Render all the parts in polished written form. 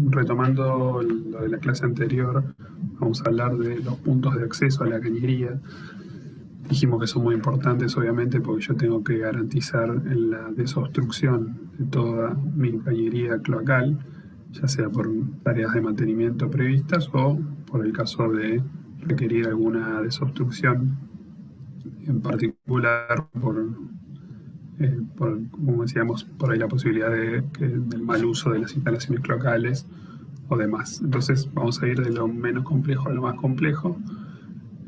retomando lo de la clase anterior, vamos a hablar de los puntos de acceso a la cañería. Dijimos que son muy importantes, obviamente, porque yo tengo que garantizar la desobstrucción de toda mi cañería cloacal, ya sea por tareas de mantenimiento previstas o por el caso de requerir alguna desobstrucción, en particular como decíamos, por ahí la posibilidad del mal uso de las instalaciones cloacales o demás. Entonces vamos a ir de lo menos complejo a lo más complejo.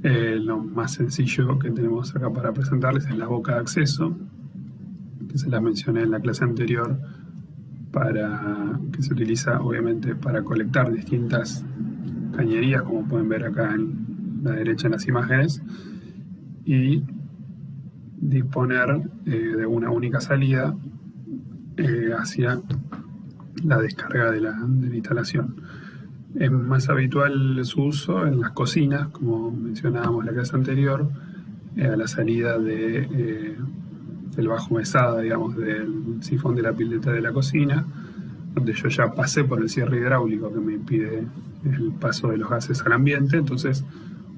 Lo más sencillo que tenemos acá para presentarles es la boca de acceso, que se las mencioné en la clase anterior, que se utiliza obviamente para colectar distintas cañerías, como pueden ver acá en la derecha en las imágenes, y disponer de una única salida hacia la descarga de la instalación. Es más habitual su uso en las cocinas, como mencionábamos en la clase anterior, a la salida del bajo mesada, digamos, del sifón de la pileta de la cocina, donde yo ya pasé por el cierre hidráulico que me impide el paso de los gases al ambiente. Entonces,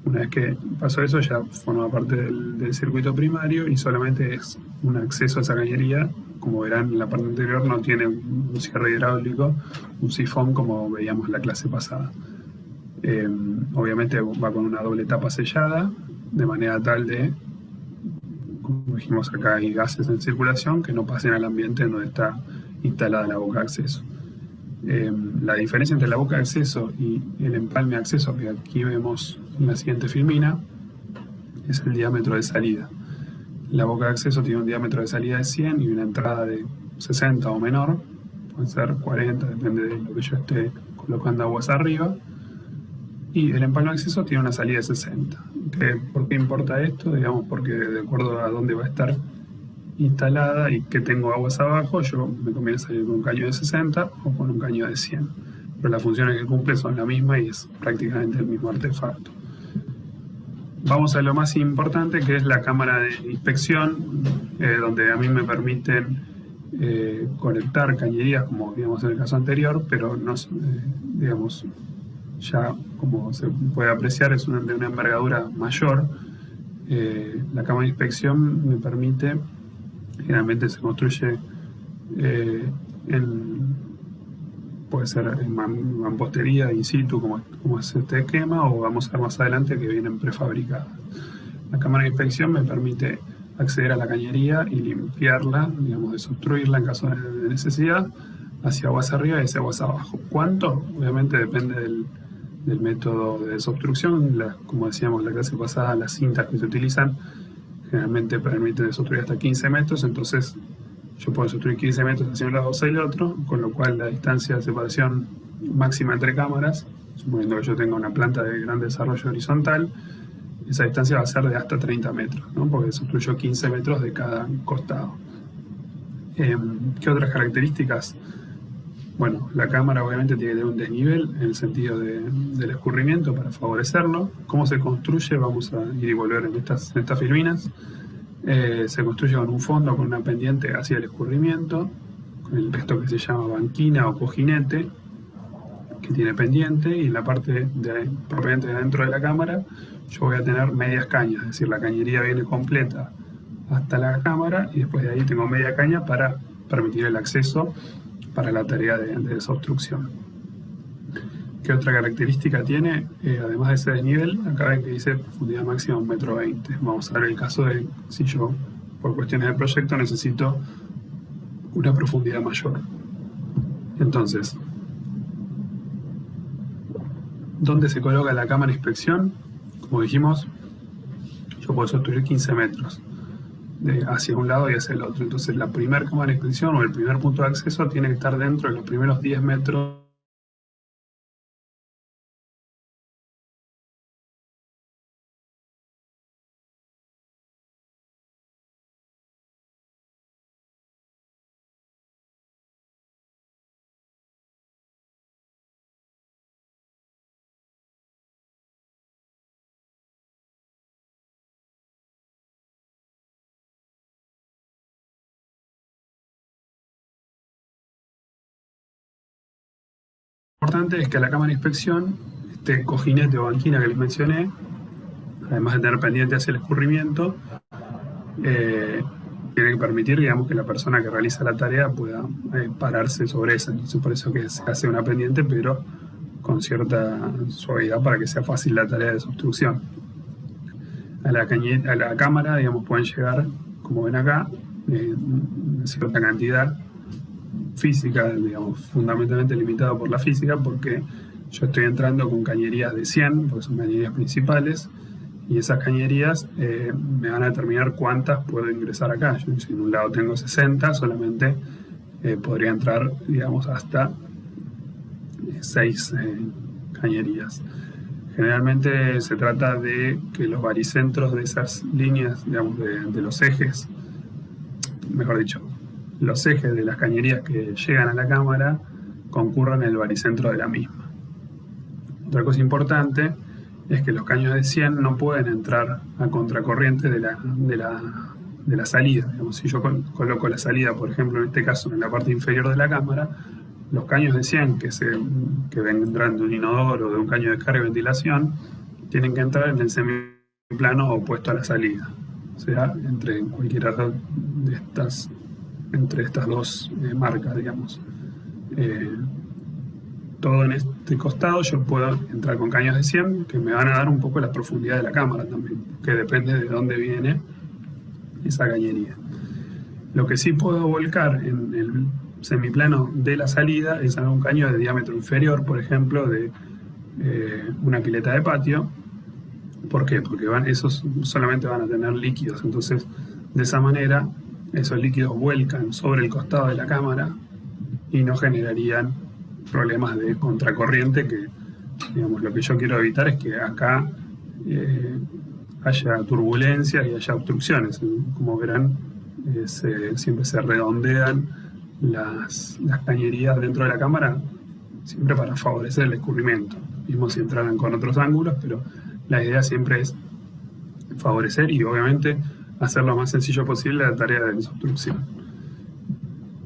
una vez que pasó eso, ya forma parte del circuito primario y solamente es un acceso a esa cañería. Como verán en la parte anterior, no tiene un cierre hidráulico, un sifón como veíamos en la clase pasada. Obviamente va con una doble tapa sellada, de manera tal de, como dijimos acá, hay gases en circulación que no pasen al ambiente donde está instalada la boca de acceso. La diferencia entre la boca de acceso y el empalme de acceso, que aquí vemos en la siguiente filmina, es el diámetro de salida. La boca de acceso tiene un diámetro de salida de 100 y una entrada de 60 o menor, puede ser 40, depende de lo que yo esté colocando aguas arriba. Y el empalme de acceso tiene una salida de 60. ¿Por qué importa esto? Digamos, porque de acuerdo a dónde va a estar instalada y que tengo aguas abajo, yo me conviene salir con un caño de 60 o con un caño de 100. Pero las funciones que cumple son la misma y es prácticamente el mismo artefacto. Vamos a lo más importante, que es la cámara de inspección, donde a mí me permiten conectar cañerías, como digamos en el caso anterior, pero no, digamos, ya como se puede apreciar es de una envergadura mayor. La cámara de inspección me permite, generalmente se construye puede ser en mampostería in situ, como es este esquema, o vamos a ver más adelante que vienen prefabricadas. La cámara de inspección me permite acceder a la cañería y limpiarla, digamos, desobstruirla en caso de necesidad, hacia aguas arriba y hacia aguas abajo. ¿Cuánto? Obviamente depende del método de desobstrucción. Como decíamos en la clase pasada, las cintas que se utilizan generalmente permiten desobstruir hasta 15 metros, entonces yo puedo desobstruir 15 metros hacia un lado o hacia el otro, con lo cual la distancia de separación máxima entre cámaras, suponiendo que yo tenga una planta de gran desarrollo horizontal, esa distancia va a ser de hasta 30 metros, ¿no? Porque desobstruyo 15 metros de cada costado. ¿Qué otras características? Bueno, la cámara obviamente tiene que tener un desnivel en el sentido del escurrimiento para favorecerlo. ¿Cómo se construye? Vamos a ir y volver en estas filminas. Se construye con un fondo, con una pendiente hacia el escurrimiento, con esto que se llama banquina o cojinete, que tiene pendiente, y en la parte propiamente dentro de la cámara yo voy a tener medias cañas, es decir, la cañería viene completa hasta la cámara y después de ahí tengo media caña para permitir el acceso para la tarea de desobstrucción. ¿Qué otra característica tiene? Además de ese desnivel, acá ven que dice profundidad máxima 1,20 m. Vamos a ver el caso de si yo, por cuestiones de proyecto, necesito una profundidad mayor. Entonces, ¿dónde se coloca la cámara de inspección? Como dijimos, yo puedo construir 15 metros hacia un lado y hacia el otro. Entonces, la primera cámara de inspección o el primer punto de acceso tiene que estar dentro de los primeros 10 metros importante es que a la cámara de inspección, este cojinete o banquina que les mencioné, además de tener pendiente hacia el escurrimiento, tiene que permitir, digamos, que la persona que realiza la tarea pueda pararse sobre esa. Entonces, por eso que se hace una pendiente, pero con cierta suavidad para que sea fácil la tarea de desobstrucción. A la cámara, digamos, pueden llegar, como ven acá, cierta cantidad física, digamos, fundamentalmente limitada por la física, porque yo estoy entrando con cañerías de 100, porque son cañerías principales, y esas cañerías me van a determinar cuántas puedo ingresar acá. Yo, si en un lado tengo 60, solamente podría entrar, digamos, hasta 6 cañerías. Generalmente se trata de que los baricentros de esas líneas, digamos, de los ejes, mejor dicho, los ejes de las cañerías que llegan a la cámara concurran en el baricentro de la misma. Otra cosa importante es que los caños de 100 no pueden entrar a contracorriente de la salida. Digamos, si yo coloco la salida, por ejemplo, en este caso, en la parte inferior de la cámara, los caños de 100 que vendrán de un inodoro o de un caño de carga y ventilación tienen que entrar en el semiplano opuesto a la salida. O sea, entre cualquiera de estas dos marcas, digamos. Todo en este costado yo puedo entrar con caños de 100 que me van a dar un poco la profundidad de la cámara también, que depende de dónde viene esa cañería. Lo que sí puedo volcar en el semiplano de la salida es algún caño de diámetro inferior, por ejemplo, de una pileta de patio. ¿Por qué? Porque esos solamente van a tener líquidos, entonces de esa manera esos líquidos vuelcan sobre el costado de la cámara y no generarían problemas de contracorriente, que, digamos, lo que yo quiero evitar es que acá haya turbulencias y haya obstrucciones. Como verán, siempre se redondean las cañerías dentro de la cámara, siempre para favorecer el escurrimiento, mismo si entraran con otros ángulos, pero la idea siempre es favorecer y obviamente hacer lo más sencillo posible la tarea de desobstrucción.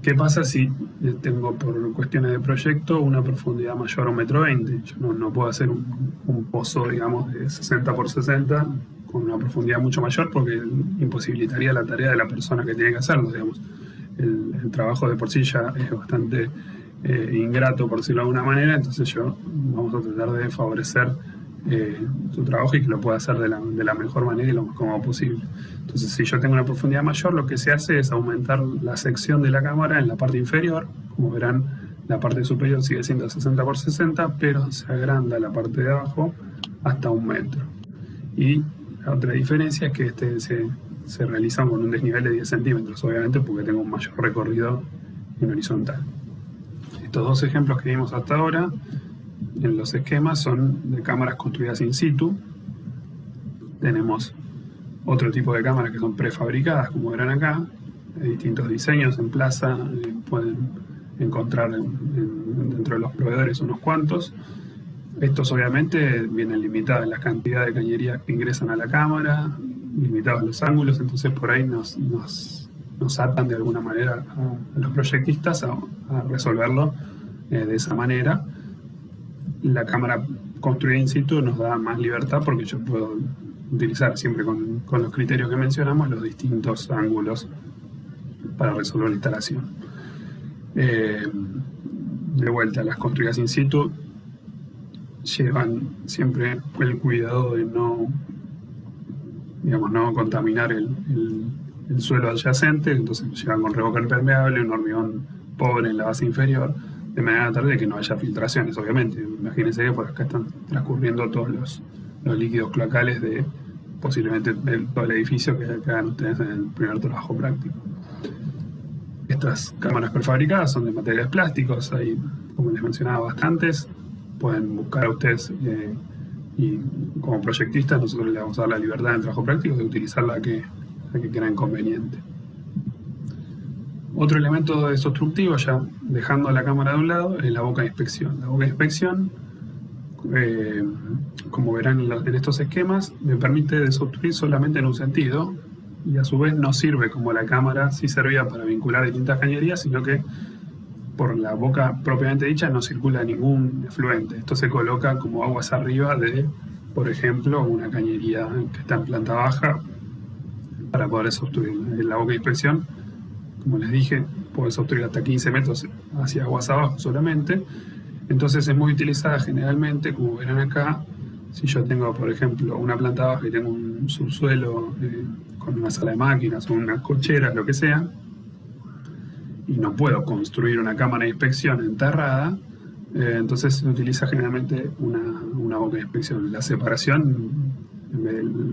¿Qué pasa si tengo, por cuestiones de proyecto, una profundidad mayor a 1,20 m? Yo no puedo hacer un pozo, digamos, de 60 por 60 con una profundidad mucho mayor, porque imposibilitaría la tarea de la persona que tiene que hacerlo, digamos. El trabajo de por sí ya es bastante ingrato, por decirlo de alguna manera, entonces vamos a tratar de favorecer su trabajo y que lo pueda hacer de la mejor manera y lo más cómodo posible. Entonces, si yo tengo una profundidad mayor, lo que se hace es aumentar la sección de la cámara en la parte inferior. Como verán, la parte superior sigue siendo 60 por 60, pero se agranda la parte de abajo hasta 1 metro. Y la otra diferencia es que se realiza con un desnivel de 10 centímetros, obviamente, porque tengo un mayor recorrido en horizontal. Estos dos ejemplos que vimos hasta ahora en los esquemas son de cámaras construidas in situ. Tenemos otro tipo de cámaras que son prefabricadas, como verán acá, de distintos diseños en plaza. Pueden encontrar dentro de los proveedores unos cuantos. Estos obviamente vienen limitados en la cantidad de cañerías que ingresan a la cámara, limitados los ángulos, entonces por ahí nos atan de alguna manera a los proyectistas a resolverlo de esa manera. La cámara construida in situ nos da más libertad porque yo puedo utilizar siempre con los criterios que mencionamos los distintos ángulos para resolver la instalación. De vuelta, las construidas in situ llevan siempre el cuidado de no contaminar el suelo adyacente, entonces llevan con revoca impermeable, un hormigón pobre en la base inferior, de manera tal de que no haya filtraciones, obviamente. Imagínense que por acá están transcurriendo todos los líquidos cloacales de posiblemente todo el edificio que hagan ustedes en el primer trabajo práctico. Estas cámaras prefabricadas son de materiales plásticos, hay, como les mencionaba, bastantes. Pueden buscar a ustedes y como proyectistas nosotros les vamos a dar la libertad en el trabajo práctico de utilizar la que crean conveniente. Otro elemento desobstructivo, ya dejando la cámara de un lado, es la boca de inspección. La boca de inspección, como verán en estos esquemas, me permite desobstruir solamente en un sentido y a su vez no sirve como la cámara sí servía para vincular distintas cañerías, sino que por la boca propiamente dicha no circula ningún efluente. Esto se coloca como aguas arriba de, por ejemplo, una cañería que está en planta baja para poder obstruir. En la boca de inspección, como les dije, puedes obstruir hasta 15 metros hacia aguas abajo solamente. Entonces es muy utilizada generalmente, como verán acá, si yo tengo, por ejemplo, una planta baja y tengo un subsuelo con una sala de máquinas o una cochera, lo que sea, y no puedo construir una cámara de inspección enterrada, entonces se utiliza generalmente una boca de inspección. La separación,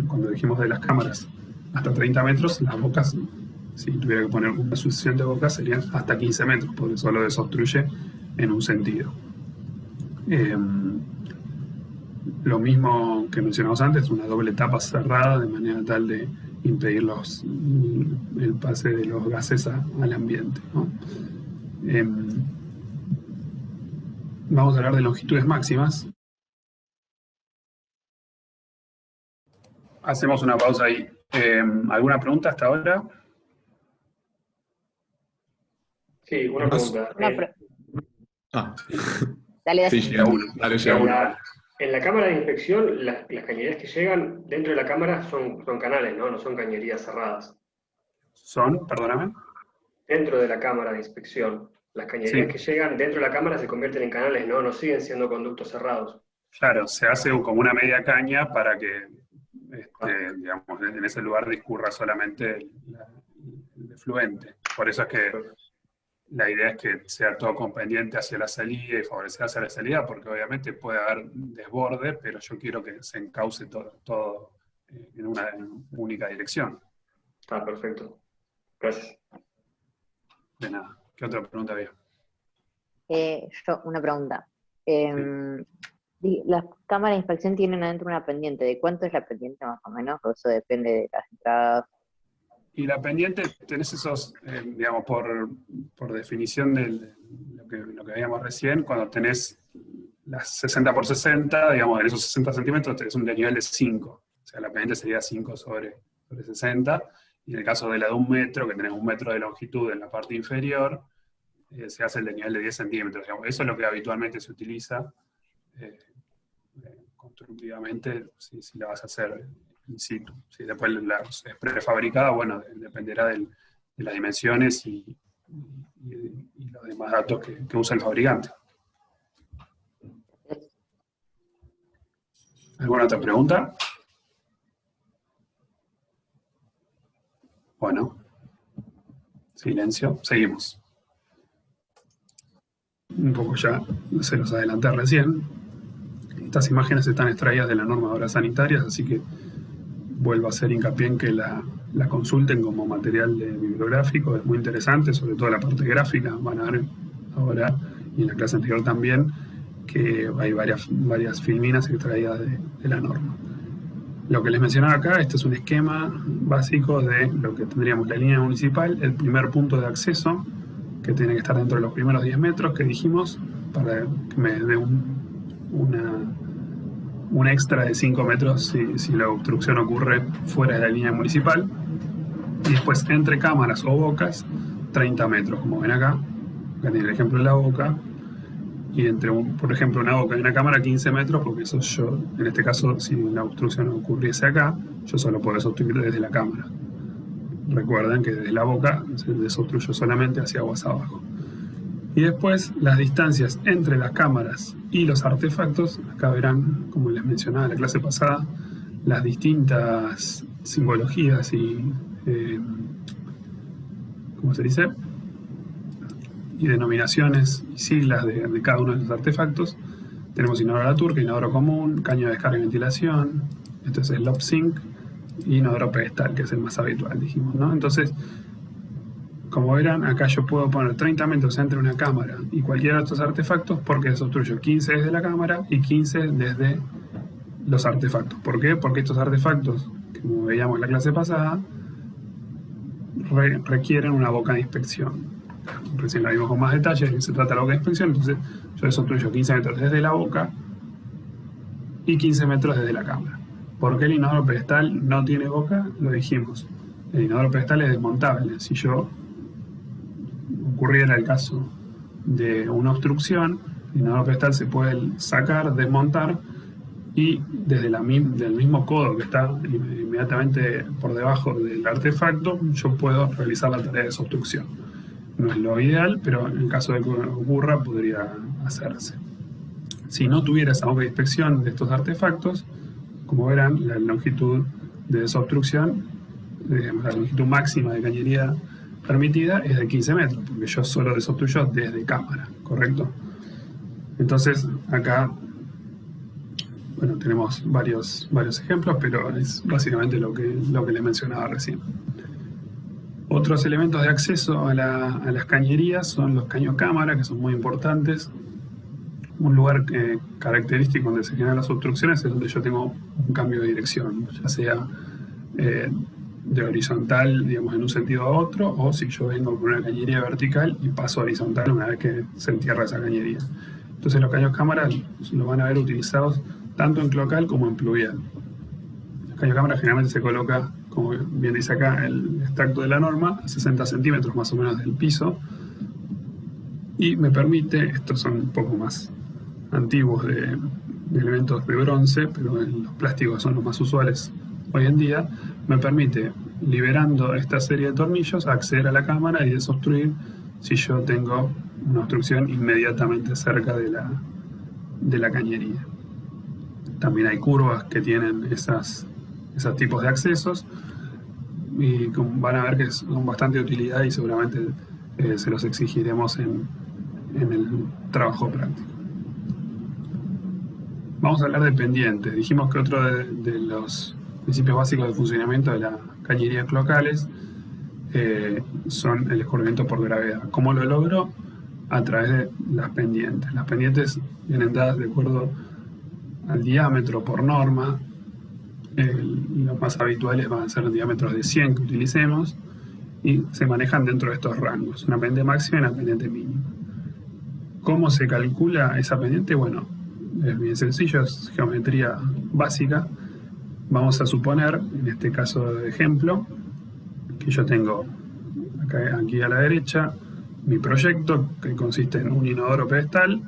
cuando dijimos de las cámaras hasta 30 metros, las bocas, si tuviera que poner una sucesión de bocas, serían hasta 15 metros, porque solo desobstruye en un sentido. Lo mismo que mencionamos antes, una doble tapa cerrada de manera tal de impedir el pase de los gases al ambiente, ¿no? Vamos a hablar de longitudes máximas. Hacemos una pausa ahí. ¿Alguna pregunta hasta ahora? Sí, una pregunta. Dale, sí, llega uno. Dale, llega uno. En la cámara de inspección, las cañerías que llegan dentro de la cámara son canales, ¿no? No son cañerías cerradas. ¿Son? Perdóname. Dentro de la cámara de inspección, las cañerías que llegan dentro de la cámara se convierten en canales, ¿no? No siguen siendo conductos cerrados. Claro, se hace como una media caña para que, digamos, en ese lugar discurra solamente el efluente. Por eso es que la idea es que sea todo con pendiente hacia la salida y favorecer hacia la salida, porque obviamente puede haber desborde, pero yo quiero que se encauce todo en una única dirección. Ah, perfecto. Gracias. De nada. ¿Qué otra pregunta había? Yo, una pregunta. Las cámaras de inspección tienen adentro una pendiente. ¿De cuánto es la pendiente más o menos? ¿O eso depende de las entradas? Y la pendiente, tenés esos, digamos, por definición de lo que veíamos recién, cuando tenés las 60 por 60, digamos, en esos 60 centímetros tenés un desnivel de 5. O sea, la pendiente sería 5 sobre 60. Y en el caso de la de 1 metro, que tenés 1 metro de longitud en la parte inferior, se hace el desnivel de 10 centímetros. Digamos. Eso es lo que habitualmente se utiliza constructivamente si la vas a hacer in situ. Si después es prefabricada, bueno, dependerá de las dimensiones y los demás datos que usa el fabricante. ¿Alguna otra pregunta? Bueno, silencio, seguimos. Un poco ya se los adelanté recién. Estas imágenes están extraídas de la norma de obras sanitarias, así que vuelvo a hacer hincapié en que la consulten como material bibliográfico, es muy interesante, sobre todo la parte gráfica. Van a ver ahora, y en la clase anterior también, que hay varias filminas extraídas de la norma. Lo que les mencionaba acá, este es un esquema básico de lo que tendríamos la línea municipal, el primer punto de acceso, que tiene que estar dentro de los primeros 10 metros que dijimos, para que me dé un extra de 5 metros si la obstrucción ocurre fuera de la línea municipal. Y después, entre cámaras o bocas, 30 metros, como ven acá. Acá tiene el ejemplo de la boca. Y entre, por ejemplo, una boca y una cámara, 15 metros, porque eso yo, en este caso, si la obstrucción ocurriese acá, yo solo puedo desobstruir desde la cámara. Recuerden que desde la boca se desobstruye solamente hacia aguas abajo. Y después, las distancias entre las cámaras y los artefactos. Acá verán, como les mencionaba en la clase pasada, las distintas simbologías y, ¿cómo se dice? Y denominaciones y siglas de cada uno de los artefactos. Tenemos inodoro a la turca, inodoro común, caño de descarga y ventilación. Esto es el lop sink y inodoro pedestal, que es el más habitual, dijimos, ¿no? Entonces, como verán, acá yo puedo poner 30 metros entre una cámara y cualquiera de estos artefactos porque desobstruyo 15 desde la cámara y 15 desde los artefactos. ¿Por qué? Porque estos artefactos, como veíamos en la clase pasada, requieren una boca de inspección. Recién la vimos con más detalles, que se trata de la boca de inspección, entonces yo desobstruyo 15 metros desde la boca y 15 metros desde la cámara. ¿Por qué el inodoro pedestal no tiene boca? Lo dijimos. El inodoro pedestal es desmontable. Si yo ocurriera el caso de una obstrucción, el inodoro pedestal se puede sacar, desmontar, y desde del mismo codo que está inmediatamente por debajo del artefacto, yo puedo realizar la tarea de desobstrucción. No es lo ideal, pero en caso de que ocurra, podría hacerse. Si no tuviera esa boca de inspección de estos artefactos, como verán, la longitud de desobstrucción, la longitud máxima de cañería permitida es de 15 metros, porque yo solo desobstruyo desde cámara, ¿correcto? Entonces, acá, bueno, tenemos varios ejemplos, pero es básicamente lo que les mencionaba recién. Otros elementos de acceso a las cañerías son los caños cámara, que son muy importantes. Un lugar característico donde se generan las obstrucciones es donde yo tengo un cambio de dirección, ya sea de horizontal, digamos, en un sentido a otro, o si yo vengo con una cañería vertical y paso horizontal una vez que se entierra esa cañería. Entonces los caños cámara los van a ver utilizados tanto en cloacal como en pluvial. El caño cámara generalmente se coloca, como bien dice acá, el extracto de la norma, a 60 centímetros más o menos del piso, y me permite, estos son un poco más antiguos de elementos de bronce, pero los plásticos son los más usuales hoy en día, me permite, liberando esta serie de tornillos, acceder a la cámara y desobstruir si yo tengo una obstrucción inmediatamente cerca de la cañería. También hay curvas que tienen esos tipos de accesos, y van a ver que son bastante de utilidad y seguramente se los exigiremos en el trabajo práctico. Vamos a hablar de pendientes. Dijimos que otro de los principios básicos de funcionamiento de las cañerías cloacales son el escurrimiento por gravedad. ¿Cómo lo logro? A través de las pendientes. Las pendientes vienen dadas de acuerdo al diámetro por norma. Los más habituales van a ser diámetros de 100 que utilicemos, y se manejan dentro de estos rangos, una pendiente máxima y una pendiente mínima. ¿Cómo se calcula esa pendiente? Bueno, es bien sencillo, es geometría básica. Vamos a suponer, en este caso de ejemplo, que yo tengo aquí a la derecha mi proyecto, que consiste en un inodoro pedestal,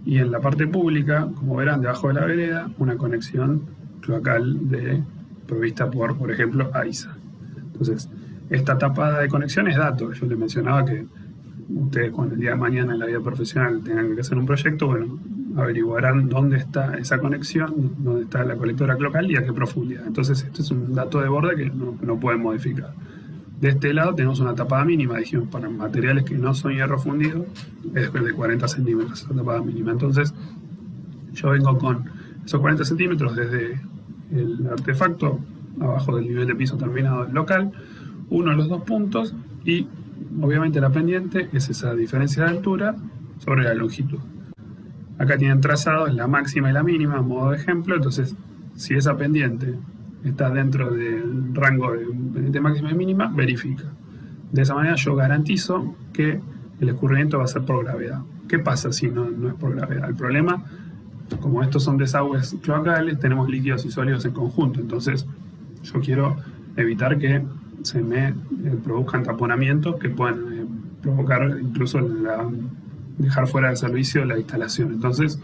y en la parte pública, como verán, debajo de la vereda, una conexión cloacal provista por ejemplo, AISA. Entonces, esta tapada de conexión es dato. Yo les mencionaba que ustedes, cuando el día de mañana en la vida profesional tengan que hacer un proyecto, bueno, averiguarán dónde está esa conexión, dónde está la colectora cloacal y a qué profundidad. Entonces, esto es un dato de borde que no pueden modificar. De este lado tenemos una tapada mínima, dijimos, para materiales que no son hierro fundido, es de 40 centímetros esa tapada mínima. Entonces, yo vengo con esos 40 centímetros desde el artefacto, abajo del nivel de piso terminado del local, uno de los dos puntos, y obviamente la pendiente es esa diferencia de altura sobre la longitud. Acá tienen trazados la máxima y la mínima a modo de ejemplo. Entonces, si esa pendiente está dentro del rango de pendiente máxima y mínima, verifica. De esa manera yo garantizo que el escurrimiento va a ser por gravedad. ¿Qué pasa si no es por gravedad? El problema, como estos son desagües cloacales, tenemos líquidos y sólidos en conjunto. Entonces, yo quiero evitar que se me produzcan taponamientos que pueden provocar incluso dejar fuera de servicio la instalación. Entonces,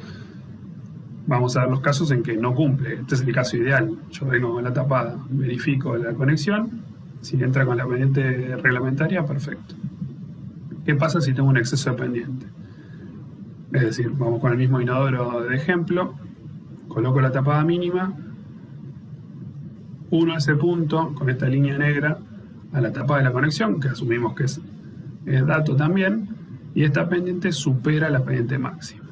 vamos a ver los casos en que no cumple. Este es el caso ideal. Yo vengo con la tapada, verifico la conexión. Si entra con la pendiente reglamentaria, perfecto. ¿Qué pasa si tengo un exceso de pendiente? Es decir, vamos con el mismo inodoro de ejemplo, coloco la tapada mínima, uno a ese punto con esta línea negra a la tapada de la conexión, que asumimos que es dato también, y esta pendiente supera la pendiente máxima.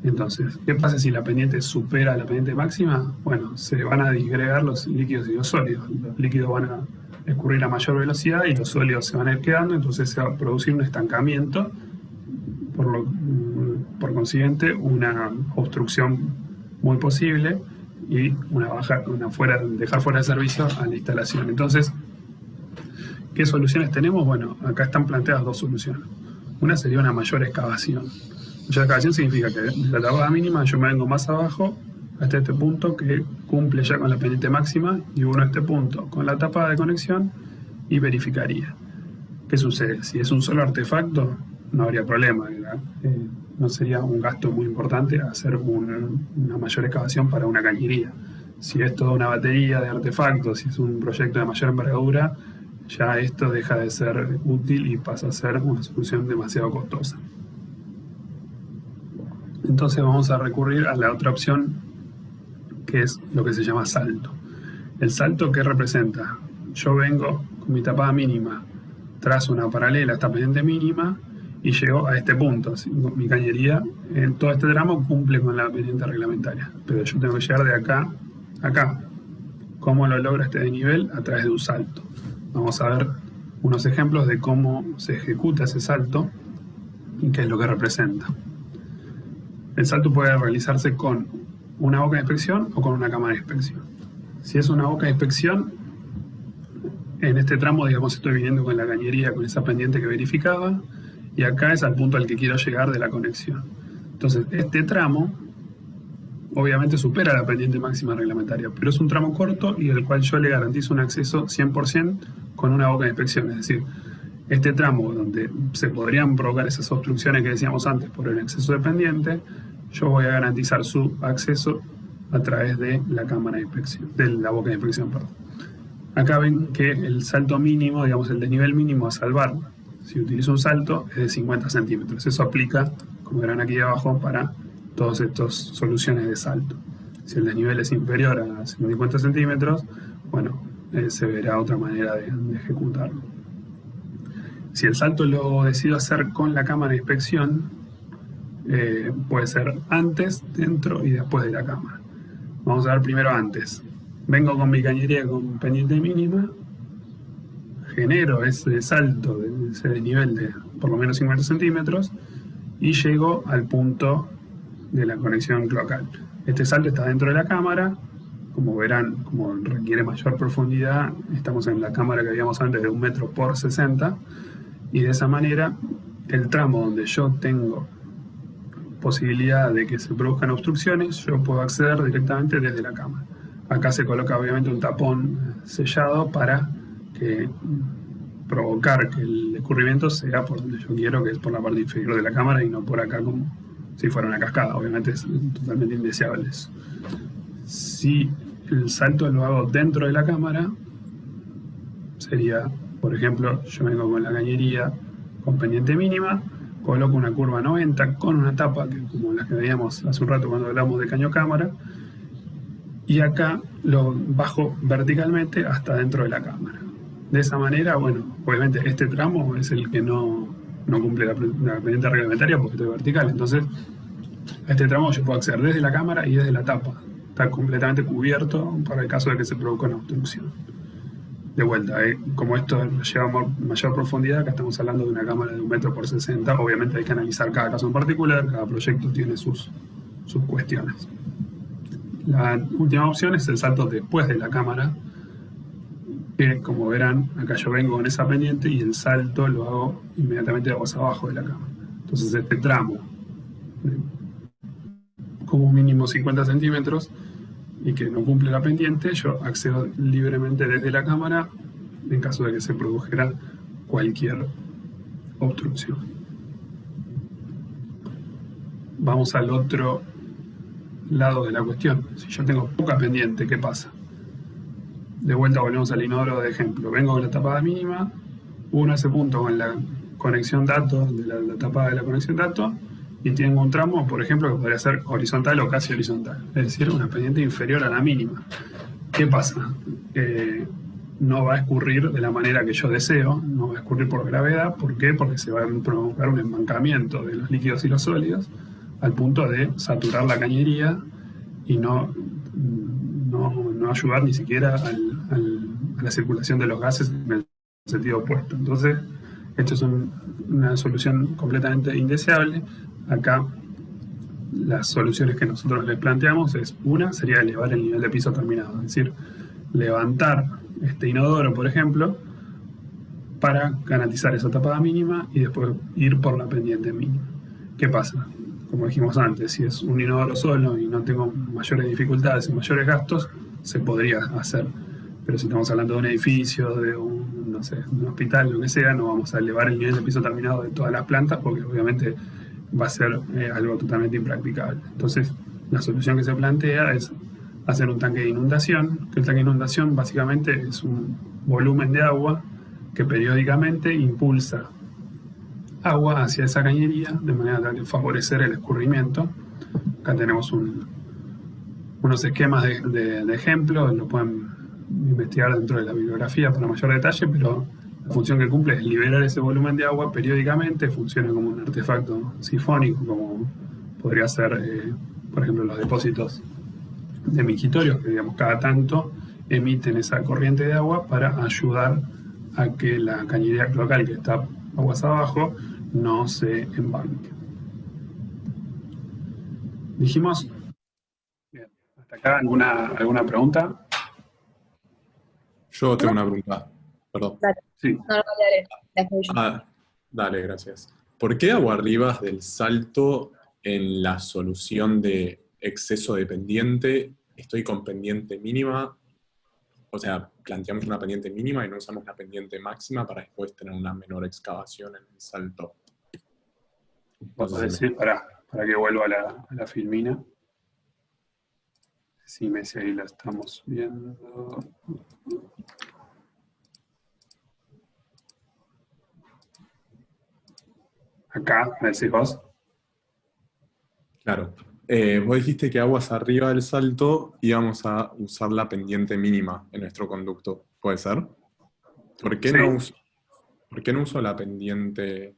Entonces, ¿qué pasa si la pendiente supera la pendiente máxima? Bueno, se van a disgregar los líquidos y los sólidos. Los líquidos van a escurrir a mayor velocidad y los sólidos se van a ir quedando, entonces se va a producir un estancamiento, por consiguiente una obstrucción muy posible y dejar fuera de servicio a la instalación. Entonces, ¿qué soluciones tenemos? Bueno, acá están planteadas dos soluciones. Una sería una mayor excavación. Mayor excavación significa que de la tapada mínima yo me vengo más abajo hasta este punto que cumple ya con la pendiente máxima, y uno a este punto con la tapada de conexión y verificaría. ¿Qué sucede? Si es un solo artefacto, no habría problema, no sería un gasto muy importante hacer una mayor excavación para una cañería. Si es toda una batería de artefactos, si es un proyecto de mayor envergadura, ya esto deja de ser útil y pasa a ser una solución demasiado costosa. Entonces vamos a recurrir a la otra opción, que es lo que se llama salto. El salto, ¿qué representa? Yo vengo con mi tapada mínima, trazo una paralela a esta pendiente mínima y llego a este punto. Mi cañería en todo este tramo cumple con la pendiente reglamentaria, pero yo tengo que llegar de acá a acá. ¿Cómo lo logra este desnivel? A través de un salto. Vamos a ver unos ejemplos de cómo se ejecuta ese salto y qué es lo que representa. El salto puede realizarse con una boca de inspección o con una cámara de inspección. Si es una boca de inspección, en este tramo, digamos, estoy viniendo con la cañería, con esa pendiente que verificaba, y acá es al punto al que quiero llegar de la conexión. Entonces, este tramo, obviamente supera la pendiente máxima reglamentaria, pero es un tramo corto y del cual yo le garantizo un acceso 100% con una boca de inspección. Es decir, este tramo donde se podrían provocar esas obstrucciones que decíamos antes por el exceso de pendiente, yo voy a garantizar su acceso a través de la cámara de inspección, de la boca de inspección, perdón. Acá ven que el salto mínimo, digamos el desnivel mínimo a salvar, si utilizo un salto, es de 50 centímetros. Eso aplica, como verán aquí abajo, para todas estas soluciones de salto. Si el desnivel es inferior a 50 centímetros, bueno, se verá otra manera de ejecutarlo. Si el salto lo decido hacer con la cámara de inspección, puede ser antes, dentro y después de la cámara. Vamos a ver primero antes. Vengo con mi cañería con pendiente mínima, genero ese salto, ese desnivel de por lo menos 50 centímetros y llego al punto de la conexión cloacal. Este salto está dentro de la cámara. Como verán, como requiere mayor profundidad, estamos en la cámara que habíamos antes de 1 metro por 60, y de esa manera el tramo donde yo tengo posibilidad de que se produzcan obstrucciones, yo puedo acceder directamente desde la cámara. Acá se coloca obviamente un tapón sellado para provocar que el escurrimiento sea por donde yo quiero, que es por la parte inferior de la cámara y no por acá como si fuera una cascada. Obviamente es totalmente indeseable eso. Si el salto lo hago dentro de la cámara, sería, por ejemplo, yo vengo con la cañería con pendiente mínima, coloco una curva 90 con una tapa, que como las que veíamos hace un rato cuando hablamos de caño cámara, y acá lo bajo verticalmente hasta dentro de la cámara. De esa manera, bueno, obviamente este tramo es el que no cumple la pendiente reglamentaria porque estoy vertical, entonces a este tramo yo puedo acceder desde la cámara y desde la tapa. Está completamente cubierto para el caso de que se produzca una obstrucción. De vuelta, como esto lleva mayor profundidad, acá estamos hablando de una cámara de 1 metro por 60, obviamente hay que analizar cada caso en particular, cada proyecto tiene sus cuestiones. La última opción es el salto después de la cámara, que como verán, acá yo vengo con esa pendiente y el salto lo hago inmediatamente abajo de la cámara. Entonces este tramo, como mínimo 50 centímetros, y que no cumple la pendiente, yo accedo libremente desde la cámara en caso de que se produjera cualquier obstrucción. Vamos al otro lado de la cuestión. Si yo tengo poca pendiente, ¿qué pasa? De vuelta volvemos al inodoro de ejemplo. Vengo con la tapada mínima, uno a ese punto con la conexión datos, de la tapada de la conexión datos, y tengo un tramo, por ejemplo, que podría ser horizontal o casi horizontal, es decir, una pendiente inferior a la mínima. ¿Qué pasa? No va a escurrir de la manera que yo deseo, no va a escurrir por gravedad. ¿Por qué? Porque se va a provocar un emancamiento de los líquidos y los sólidos al punto de saturar la cañería y no ayudar ni siquiera a la circulación de los gases en el sentido opuesto. Entonces, esto es una solución completamente indeseable. Acá las soluciones que nosotros les planteamos es, una sería elevar el nivel de piso terminado, es decir, levantar este inodoro, por ejemplo, para garantizar esa tapada mínima y después ir por la pendiente mínima. ¿Qué pasa? Como dijimos antes, si es un inodoro solo y no tengo mayores dificultades y mayores gastos, se podría hacer. Pero si estamos hablando de un edificio, de un no sé, un hospital, lo que sea, no vamos a elevar el nivel de piso terminado de todas las plantas porque obviamente va a ser algo totalmente impracticable. Entonces, la solución que se plantea es hacer un tanque de inundación, que el tanque de inundación básicamente es un volumen de agua que periódicamente impulsa agua hacia esa cañería de manera tal de favorecer el escurrimiento. Acá tenemos unos esquemas de ejemplo, lo pueden investigar dentro de la bibliografía para mayor detalle, pero la función que cumple es liberar ese volumen de agua periódicamente, funciona como un artefacto sifónico, como podría ser, por ejemplo, los depósitos de mingitorios, que digamos cada tanto emiten esa corriente de agua para ayudar a que la cañería cloacal que está aguas abajo no se embanque. Dijimos, bien, hasta acá alguna pregunta. Yo tengo una pregunta, perdón. Dale. Sí. No, dale. Después yo. Dale, gracias. ¿Por qué aguarribas del salto en la solución de exceso de pendiente estoy con pendiente mínima? O sea, planteamos una pendiente mínima y no usamos la pendiente máxima para después tener una menor excavación en el salto. Vamos a decir, para que vuelva a la filmina. Si ahí la estamos viendo. Acá, ¿me decís vos? Claro. Vos dijiste que aguas arriba del salto íbamos a usar la pendiente mínima en nuestro conducto. ¿Puede ser? ¿Por qué, Sí. ¿Por qué no uso la pendiente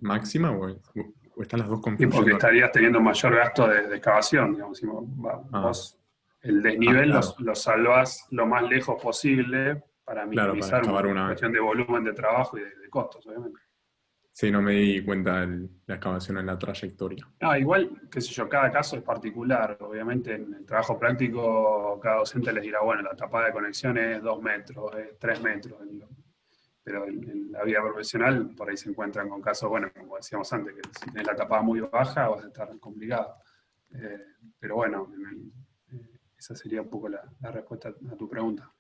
máxima o están las dos Y porque confluyendo? estarías teniendo mayor gasto de excavación, digamos. Si vos el desnivel claro. lo salvás lo más lejos posible para Claro, minimizar para excavar una cuestión de volumen de trabajo y de costos, obviamente. Sí, no me di cuenta de la excavación en la trayectoria. No, igual, qué sé yo, cada caso es particular. Obviamente en el trabajo práctico cada docente les dirá, bueno, la tapada de conexión es 2 metros, es 3 metros. Pero en la vida profesional por ahí se encuentran con casos, bueno, como decíamos antes, que si tenés la tapada muy baja vas a estar complicado. Pero bueno, esa sería un poco la respuesta a tu pregunta.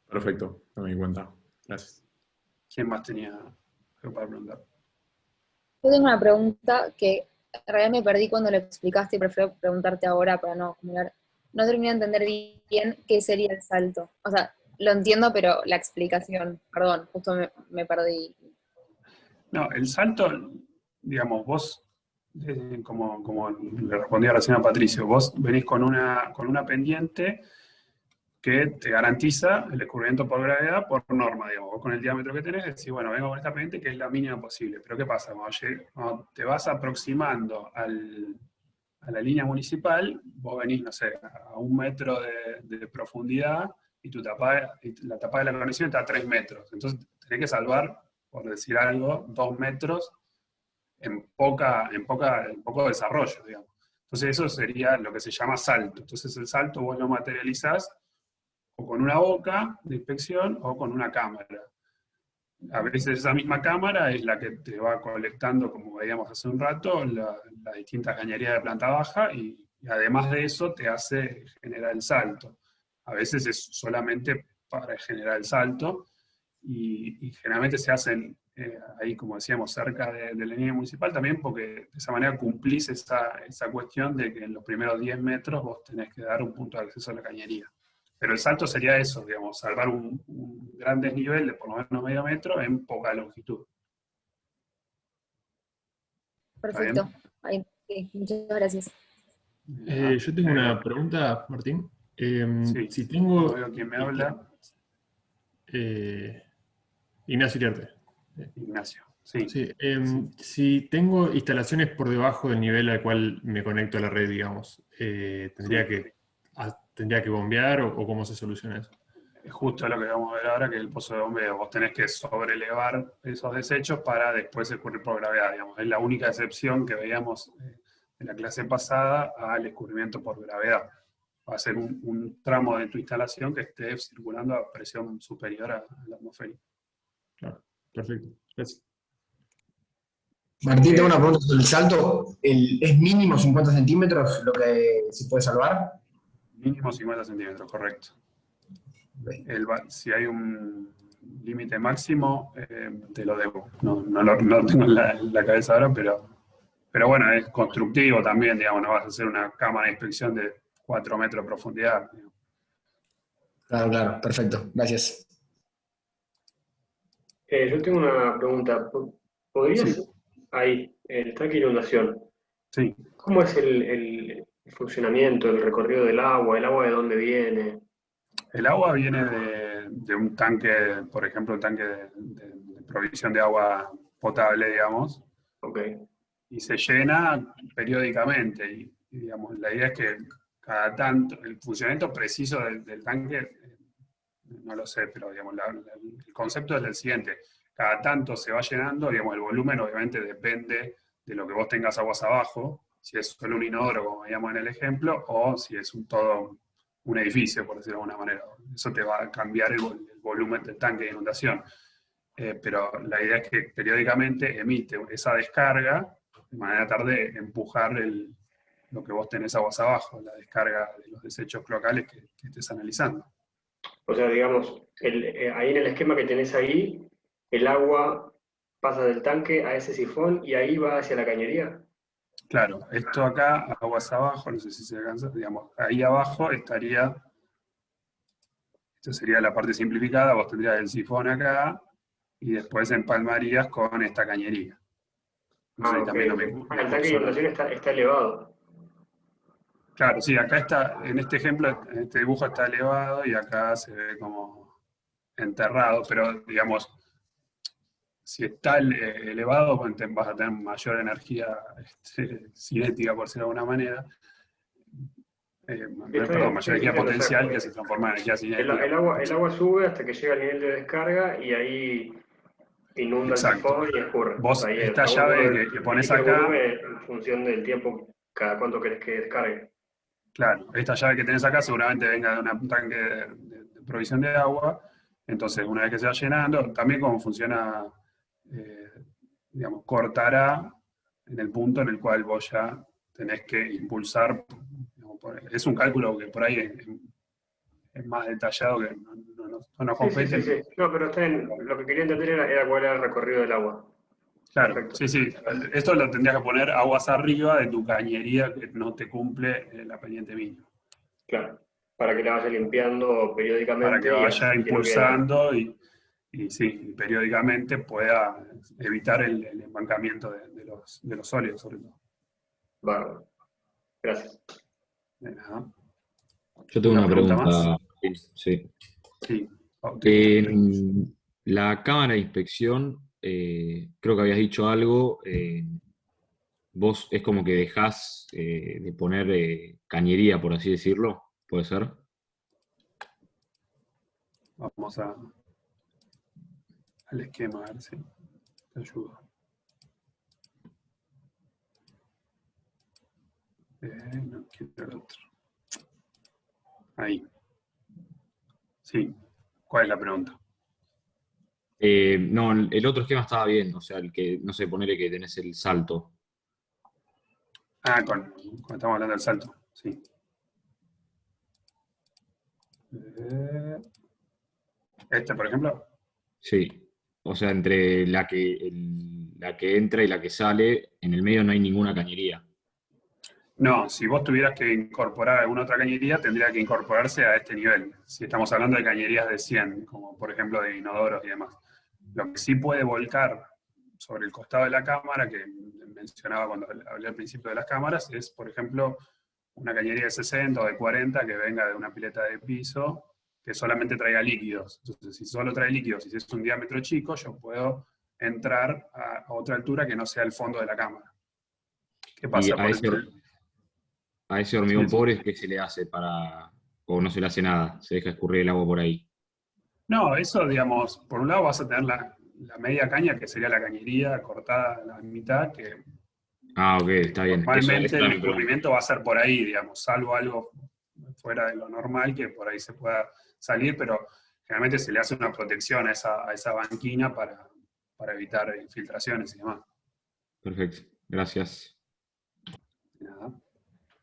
Perfecto, no me di cuenta. Gracias. ¿Quién más tenía algo para preguntar? Yo tengo una pregunta que en realidad me perdí cuando lo explicaste y prefiero preguntarte ahora para no acumular. No terminé de entender bien qué sería el salto. O sea, lo entiendo, pero la explicación, perdón, justo me perdí. No, el salto, digamos, vos, como le respondía recién a Patricio, vos venís con una pendiente que te garantiza el escurrimiento por gravedad por norma, digamos. Vos con el diámetro que tenés decís, bueno, vengo con esta pendiente que es la mínima posible. Pero ¿qué pasa? Cuando te vas aproximando a la línea municipal, vos venís, no sé, a 1 metro de profundidad y la tapada de la conexión está a 3 metros. Entonces tenés que salvar, por decir algo, 2 metros en poco desarrollo, digamos. Entonces eso sería lo que se llama salto. Entonces el salto vos lo materializás o con una boca de inspección o con una cámara. A veces esa misma cámara es la que te va colectando, como veíamos hace un rato, las distintas cañerías de planta baja y además de eso te hace generar el salto. A veces es solamente para generar el salto y generalmente se hacen ahí, como decíamos, cerca de la línea municipal también, porque de esa manera cumplís esa cuestión de que en los primeros 10 metros vos tenés que dar un punto de acceso a la cañería. Pero el salto sería eso, digamos, salvar un gran desnivel de por lo menos medio metro en poca longitud. Perfecto. Ahí, sí, muchas gracias. Yo tengo una pregunta, Martín. Sí, Si tengo... no veo quién me habla. Ignacio Iriarte. Ignacio, sí. Sí, si tengo instalaciones por debajo del nivel al cual me conecto a la red, digamos, ¿tendría que bombear o cómo se soluciona eso? Es justo lo que vamos a ver ahora, que es el pozo de bombeo. Vos tenés que sobrelevar esos desechos para después escurrir por gravedad, digamos. Es la única excepción que veíamos en la clase pasada al escurrimiento por gravedad. Va a ser un tramo de tu instalación que esté circulando a presión superior a la atmosférica. Claro, perfecto. Gracias. Martín, tengo una pregunta sobre el salto. ¿Es mínimo 50 centímetros lo que se puede salvar? Mínimo 50 centímetros, correcto. Si hay límite máximo, te lo debo. No tengo en la cabeza ahora, pero bueno, es constructivo también, digamos, no vas a hacer una cámara de inspección de 4 metros de profundidad. Claro, claro, perfecto, gracias. Yo tengo una pregunta. ¿Podrías, Sí, ahí, el tanque de inundación, sí. cómo es el funcionamiento, el recorrido del agua? ¿El agua de dónde viene? El agua viene de un tanque, por ejemplo, un tanque de provisión de agua potable, digamos, Ok, y se llena periódicamente. Y, digamos, la idea es que cada tanto, el funcionamiento preciso del tanque, no lo sé, pero digamos, el concepto es el siguiente. Cada tanto se va llenando, digamos, el volumen obviamente depende de lo que vos tengas aguas abajo, si es solo un inodoro, como veíamos en el ejemplo, o si es todo un edificio, por decirlo de alguna manera. Eso te va a cambiar el volumen del tanque de inundación. Pero la idea es que periódicamente emite esa descarga de manera tal de empujar lo que vos tenés aguas abajo, la descarga de los desechos cloacales que estés analizando. o sea, digamos, ahí en el esquema que tenés ahí, el agua pasa del tanque a ese sifón y ahí va hacia la cañería. Claro, esto acá, aguas abajo, no sé si se alcanza, digamos, ahí abajo estaría, esto sería la parte simplificada, vos tendrías el sifón acá y después empalmarías con esta cañería. No sé Ah, si ok, también ok. me El tanque de curso. inundación está elevado. Claro, sí, acá está, en este ejemplo, en este dibujo está elevado y acá se ve como enterrado, pero digamos, si está elevado, pues, vas a tener mayor energía cinética, por decirlo de alguna manera, Sí, está perdón, bien, mayor sí, energía entiendo. O sea, potencial que se transforma en energía cinética. el agua sube hasta que llega al nivel de descarga y ahí inunda el Exacto. sifón y escurre. Vos, Ahí, o esta sea, llave que pones elige el acá, volumen en función del tiempo, cada cuánto querés que descargue. claro, esta llave que tenés acá seguramente venga de un tanque de provisión de agua, entonces una vez que se va llenando, también cómo funciona, eh, digamos, cortará en el punto en el cual vos ya tenés que impulsar, digamos, es un cálculo que por ahí es más detallado que no nos Sí, sí, sí, compete. sí. No, pero está bien. Lo que quería entender era cuál era el recorrido del agua. Claro, Perfecto. sí, sí. Esto lo tendrías que poner aguas arriba de tu cañería que no te cumple la pendiente mínima. Claro. Para que la vaya limpiando Para que periódicamente vaya y que no quede nada. impulsando y sí, periódicamente pueda evitar el embancamiento de los sólidos, sobre todo. Bárbaro. Gracias. De nada. Yo tengo ¿Una una pregunta más? pregunta. Sí. Sí. Oh, te escucho. En la cámara de inspección, creo que habías dicho algo. Vos es como que dejás de poner cañería, por así decirlo. ¿Puede ser? Vamos al esquema, a ver si te ayudo. No quiero el otro. Ahí. Sí. ¿Cuál es la pregunta? No, el otro esquema estaba bien. O sea, el que, no sé, ponele que tenés el salto. Ah, cuando estamos hablando del salto. Sí. Este, por ejemplo. Sí. O sea, entre la que entra y la que sale, en el medio no hay ninguna cañería. No, si vos tuvieras que incorporar alguna otra cañería, tendría que incorporarse a este nivel. Si estamos hablando de cañerías de 100, como por ejemplo de inodoros y demás. Lo que sí puede volcar sobre el costado de la cámara, que mencionaba cuando hablé al principio de las cámaras, es, por ejemplo, una cañería de 60 o de 40 que venga de una pileta de piso que solamente traiga líquidos. Entonces, si solo trae líquidos y si es un diámetro chico, yo puedo entrar a otra altura que no sea el fondo de la cámara. ¿Qué Y pasa? Por eso, a ese sí, hormigón sí. pobre, ¿qué se le hace para, o no se le hace nada? Se deja escurrir el agua por ahí. No, eso, digamos, por un lado vas a tener la media caña, que sería la cañería cortada a la mitad, que Ah, ok, está bien. Eso normalmente era el mi pregunta. escurrimiento va a ser por ahí, digamos, salvo algo fuera de lo normal, que por ahí se pueda salir, pero generalmente se le hace una protección a esa banquina para evitar infiltraciones y demás. Perfecto, gracias. Nada.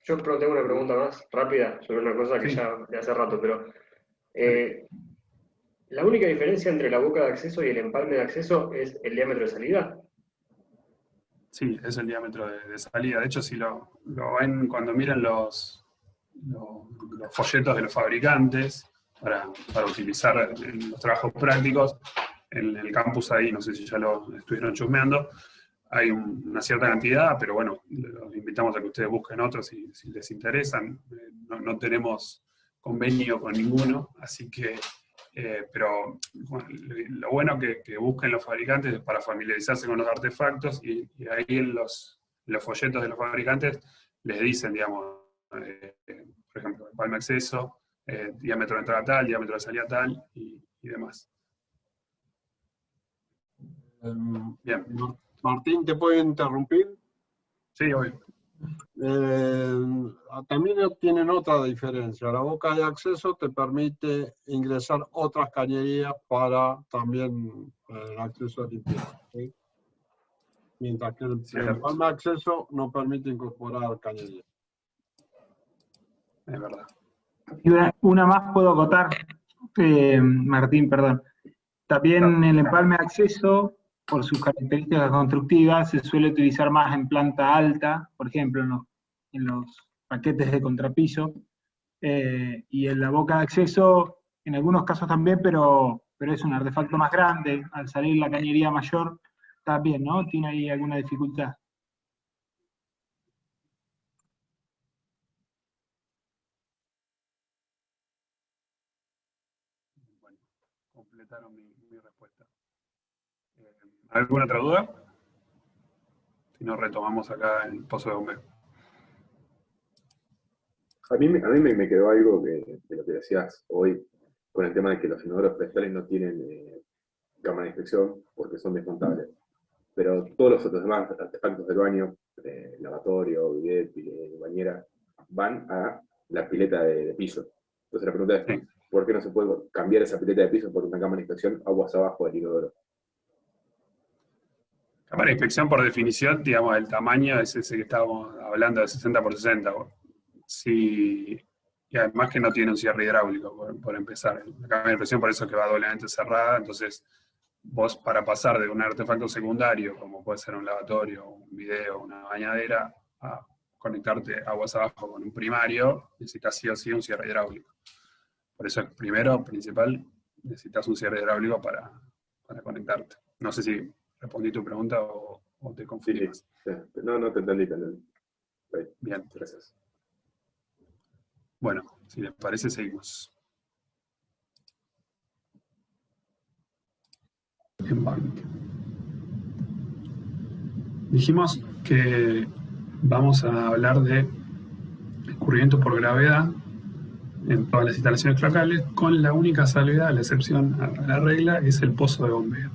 Yo tengo una pregunta más rápida sobre una cosa que Sí, ya de hace rato, pero dale. eh, La única diferencia entre la boca de acceso y el empalme de acceso es el diámetro de salida. Sí, es el diámetro de salida. De hecho, si lo ven cuando miran los folletos de los fabricantes para utilizar en los trabajos prácticos, en el campus ahí, no sé si ya lo estuvieron chusmeando, hay una cierta cantidad, pero bueno, los invitamos a que ustedes busquen otros si les interesan. No tenemos convenio con ninguno, así que, pero bueno, lo bueno que busquen los fabricantes es para familiarizarse con los artefactos, y ahí en los folletos de los fabricantes les dicen, digamos, por ejemplo, empalme acceso, diámetro de entrada tal, diámetro de salida tal, y demás. Bien. Martín, ¿te puedo interrumpir? Sí, obvio. También tienen otra diferencia. La boca de acceso te permite ingresar otras cañerías para también el acceso a limpieza, ¿sí? Mientras que el empalme de acceso no permite incorporar cañerías. Es verdad. Y una más puedo acotar, Martín, perdón. También el empalme de acceso, por sus características constructivas, se suele utilizar más en planta alta, por ejemplo, en los paquetes de contrapiso, y en la boca de acceso, en algunos casos también, pero es un artefacto más grande. Al salir la cañería mayor, también, ¿no? ¿Tiene ahí alguna dificultad? Bueno, completaron mi respuesta. ¿Alguna otra duda? Si no, retomamos acá el pozo de bombeo. A mí me quedó algo de lo que decías hoy, con el tema de que los inodoros prestales no tienen cámara de inspección porque son desmontables. Pero todos los otros demás artefactos del baño, lavatorio, bidet, bañera, van a la pileta de piso. Entonces la pregunta es, ¿por qué no se puede cambiar esa pileta de piso por una cámara de inspección aguas abajo del inodoro? Cámara de inspección, por definición, digamos, el tamaño es ese que estábamos hablando, de 60 por 60. Sí, y además que no tiene un cierre hidráulico, por empezar. La cámara de inspección por eso es que va doblemente cerrada, entonces vos, para pasar de un artefacto secundario, como puede ser un lavatorio, un video, una bañadera, a conectarte aguas abajo con un primario, necesitas sí o sí un cierre hidráulico. Por eso, primero, principal, necesitas un cierre hidráulico para conectarte. No sé si respondí tu pregunta o te confirmas. Sí. No, te entendí. Bien. Gracias. Bueno, si les parece, seguimos. Embalme. Dijimos que vamos a hablar de escurrimiento por gravedad en todas las instalaciones cloacales, con la única salvedad, la excepción a la regla, es el pozo de bombeo.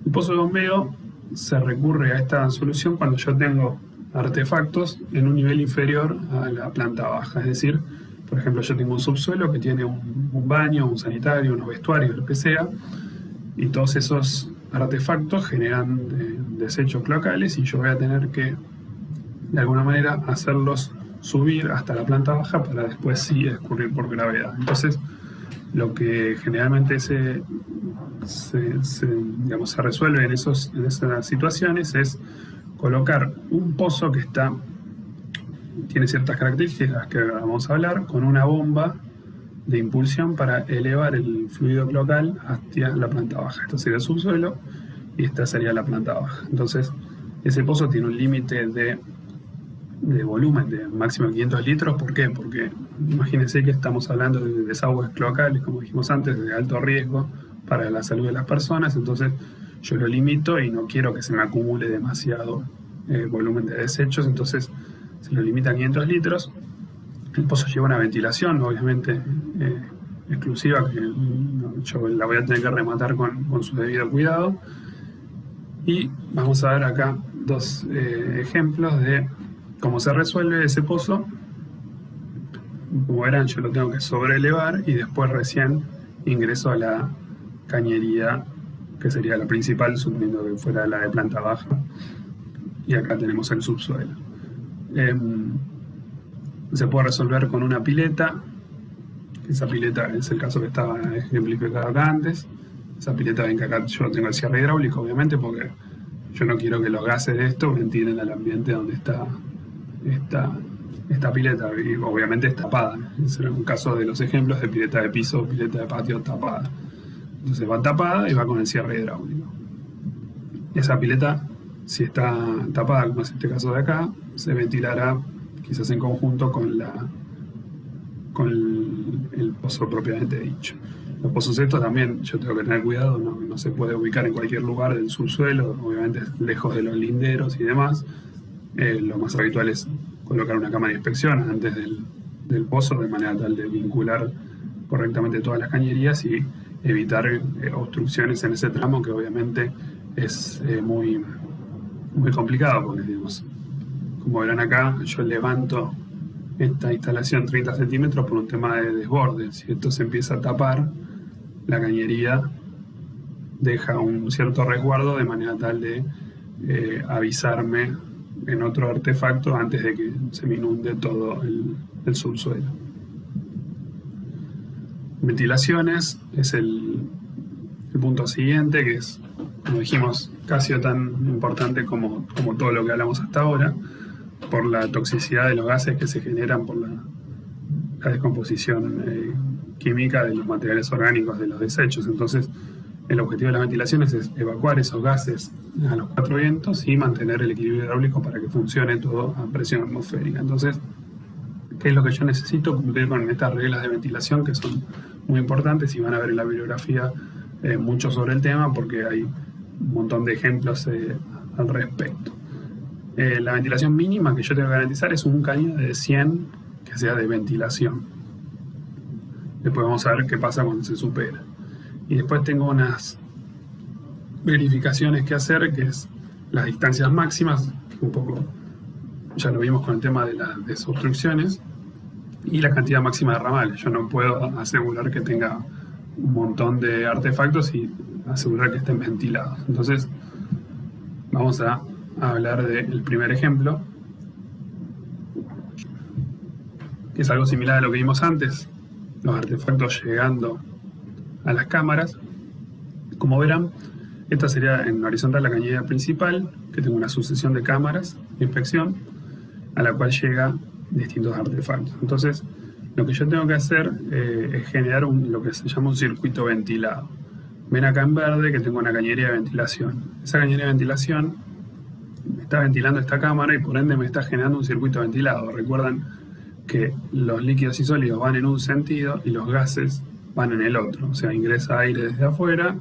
El pozo de bombeo se recurre a esta solución cuando yo tengo artefactos en un nivel inferior a la planta baja. Es decir, por ejemplo, yo tengo un subsuelo que tiene un baño, un sanitario, unos vestuarios, lo que sea, y todos esos artefactos generan desechos cloacales, y yo voy a tener que, de alguna manera, hacerlos subir hasta la planta baja para después sí escurrir por gravedad. Entonces, lo que generalmente se resuelve en esas situaciones es colocar un pozo que tiene ciertas características que vamos a hablar, con una bomba de impulsión para elevar el fluido cloacal hacia la planta baja. Esto sería el subsuelo y esta sería la planta baja. Entonces, ese pozo tiene un límite de volumen de máximo 500 litros. ¿Por qué? Porque imagínense que estamos hablando de desagües cloacales, como dijimos antes, de alto riesgo para la salud de las personas. Entonces yo lo limito y no quiero que se me acumule demasiado volumen de desechos, entonces se lo limita a 500 litros. El pozo lleva una ventilación, obviamente, exclusiva, que yo la voy a tener que rematar con su debido cuidado. Y vamos a ver acá dos ejemplos de cómo se resuelve ese pozo. Como verán, yo lo tengo que sobrelevar y después recién ingreso a la cañería, que sería la principal, suponiendo que fuera la de planta baja. Y acá tenemos el subsuelo. Se puede resolver con una pileta esa pileta es el caso que estaba ejemplificado acá antes. Esa pileta, ven que acá yo tengo el cierre hidráulico, obviamente, porque yo no quiero que los gases de esto ventilen al ambiente donde está esta pileta, y obviamente es tapada. Ese era un caso de los ejemplos de pileta de piso o pileta de patio tapada. Entonces va tapada y va con el cierre hidráulico. Esa pileta, si está tapada, como es este caso de acá, se ventilará quizás en conjunto con el pozo propiamente dicho. Los pozos estos también yo tengo que tener cuidado, no se puede ubicar en cualquier lugar del subsuelo, obviamente lejos de los linderos y demás. Lo más habitual es colocar una cámara de inspección antes del pozo, de manera tal de vincular correctamente todas las cañerías y evitar obstrucciones en ese tramo, que obviamente es muy, muy complicado, porque digamos, como verán acá, yo levanto esta instalación 30 centímetros por un tema de desborde. Si esto se empieza a tapar, la cañería deja un cierto resguardo de manera tal de avisarme en otro artefacto antes de que se me inunde todo el subsuelo. Ventilaciones es el punto siguiente, que es, como dijimos, casi tan importante como todo lo que hablamos hasta ahora, por la toxicidad de los gases que se generan por la descomposición química de los materiales orgánicos de los desechos. Entonces, el objetivo de las ventilaciones es evacuar esos gases a los 4 vientos y mantener el equilibrio hidráulico para que funcione todo a presión atmosférica. Entonces, ¿qué es lo que yo necesito? Cumplir con estas reglas de ventilación, que son muy importantes, y van a ver en la bibliografía mucho sobre el tema, porque hay un montón de ejemplos al respecto. La ventilación mínima que yo tengo que garantizar es un caño de 100 que sea de ventilación. Después vamos a ver qué pasa cuando se supera. Y después tengo unas verificaciones que hacer, que es las distancias máximas, que un poco ya lo vimos con el tema de las desobstrucciones, y la cantidad máxima de ramales. Yo no puedo asegurar que tenga un montón de artefactos y asegurar que estén ventilados. Entonces, vamos a hablar del primer ejemplo, que es algo similar a lo que vimos antes, los artefactos llegando a las cámaras. Como verán, esta sería en horizontal la cañería principal, que tengo una sucesión de cámaras de inspección, a la cual llega distintos artefactos. Entonces, lo que yo tengo que hacer es generar lo que se llama un circuito ventilado. Ven acá en verde que tengo una cañería de ventilación. Esa cañería de ventilación me está ventilando esta cámara y por ende me está generando un circuito ventilado. Recuerdan que los líquidos y sólidos van en un sentido y los gases van en el otro. O sea, ingresa aire desde afuera,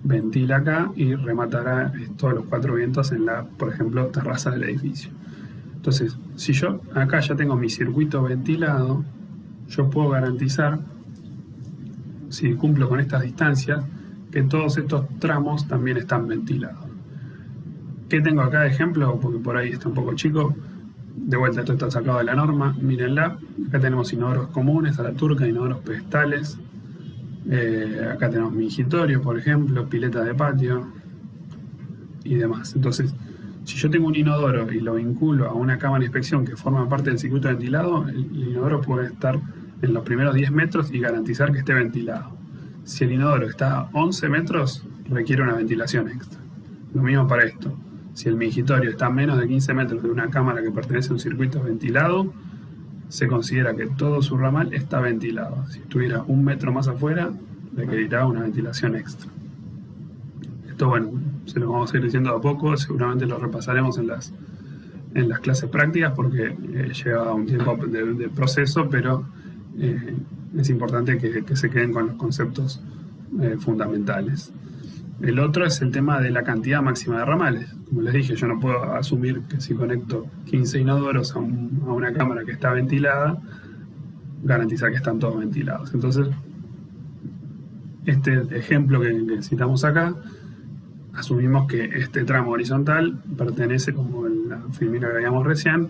ventila acá y rematará todos los 4 vientos en la, por ejemplo, terraza del edificio. Entonces, si yo acá ya tengo mi circuito ventilado, yo puedo garantizar, si cumplo con estas distancias, que todos estos tramos también están ventilados. ¿Qué tengo acá de ejemplo? Porque por ahí está un poco chico. De vuelta, esto está sacado de la norma. Mírenla. Acá tenemos inodoros comunes a la turca, inodoros pedestales. Acá tenemos mingitorio, por ejemplo, pileta de patio y demás. Entonces, si yo tengo un inodoro y lo vinculo a una cámara de inspección que forma parte del circuito ventilado, el inodoro puede estar en los primeros 10 metros y garantizar que esté ventilado. Si el inodoro está a 11 metros, requiere una ventilación extra. Lo mismo para esto. Si el mingitorio está a menos de 15 metros de una cámara que pertenece a un circuito ventilado, se considera que todo su ramal está ventilado. Si estuviera 1 metro más afuera, requerirá una ventilación extra. Esto, bueno, se lo vamos a ir diciendo a poco, seguramente lo repasaremos en las clases prácticas porque lleva un tiempo de proceso, pero es importante que se queden con los conceptos fundamentales. El otro es el tema de la cantidad máxima de ramales. Como les dije, yo no puedo asumir que si conecto 15 inodoros a una cámara que está ventilada, garantizar que están todos ventilados. Entonces, este ejemplo que citamos acá, asumimos que este tramo horizontal pertenece, como en la filmina que veíamos recién,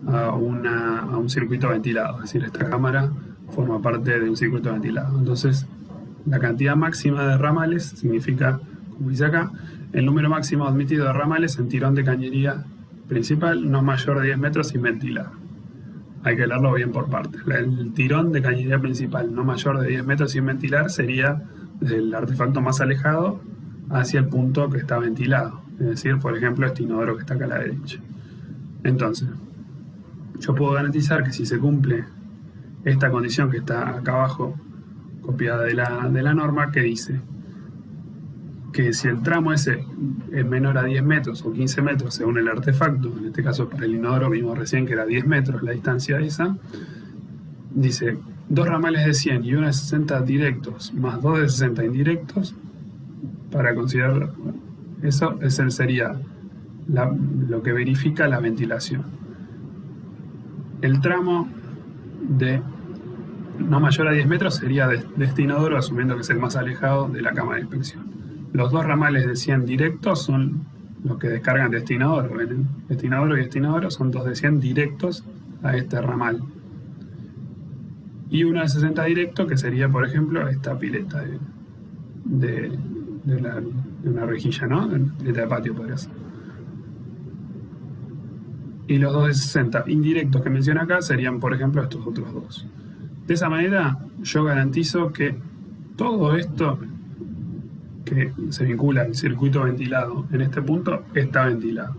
a un circuito ventilado. Es decir, esta cámara forma parte de un circuito ventilado. Entonces, la cantidad máxima de ramales significa, como dice acá, el número máximo admitido de ramales en tirón de cañería principal no mayor de 10 metros sin ventilar. hay que leerlo bien por partes. El tirón de cañería principal no mayor de 10 metros sin ventilar sería desde el artefacto más alejado hacia el punto que está ventilado. Es decir, por ejemplo, este inodoro que está acá a la derecha. Entonces, yo puedo garantizar que si se cumple esta condición que está acá abajo, copiada de la norma, que dice que si el tramo ese es menor a 10 metros o 15 metros según el artefacto, en este caso para el inodoro vimos recién que era 10 metros la distancia esa, dice 2 ramales de 100 y 1 de 60 directos más 2 de 60 indirectos, para considerar eso, ese sería lo que verifica la ventilación. El tramo de no mayor a 10 metros sería de este inodoro, asumiendo que es el más alejado de la cámara de inspección. Los 2 ramales de 100 directos son los que descargan de este inodoro. ¿Ven? Este inodoro y este inodoro son 2 de 100 directos a este ramal. Y 1 de 60 directo, que sería, por ejemplo, esta pileta de una rejilla, ¿no? Pileta de patio podría ser. Y los 2 de 60 indirectos que menciona acá serían, por ejemplo, estos otros 2. De esa manera, yo garantizo que todo esto que se vincula al circuito ventilado en este punto está ventilado.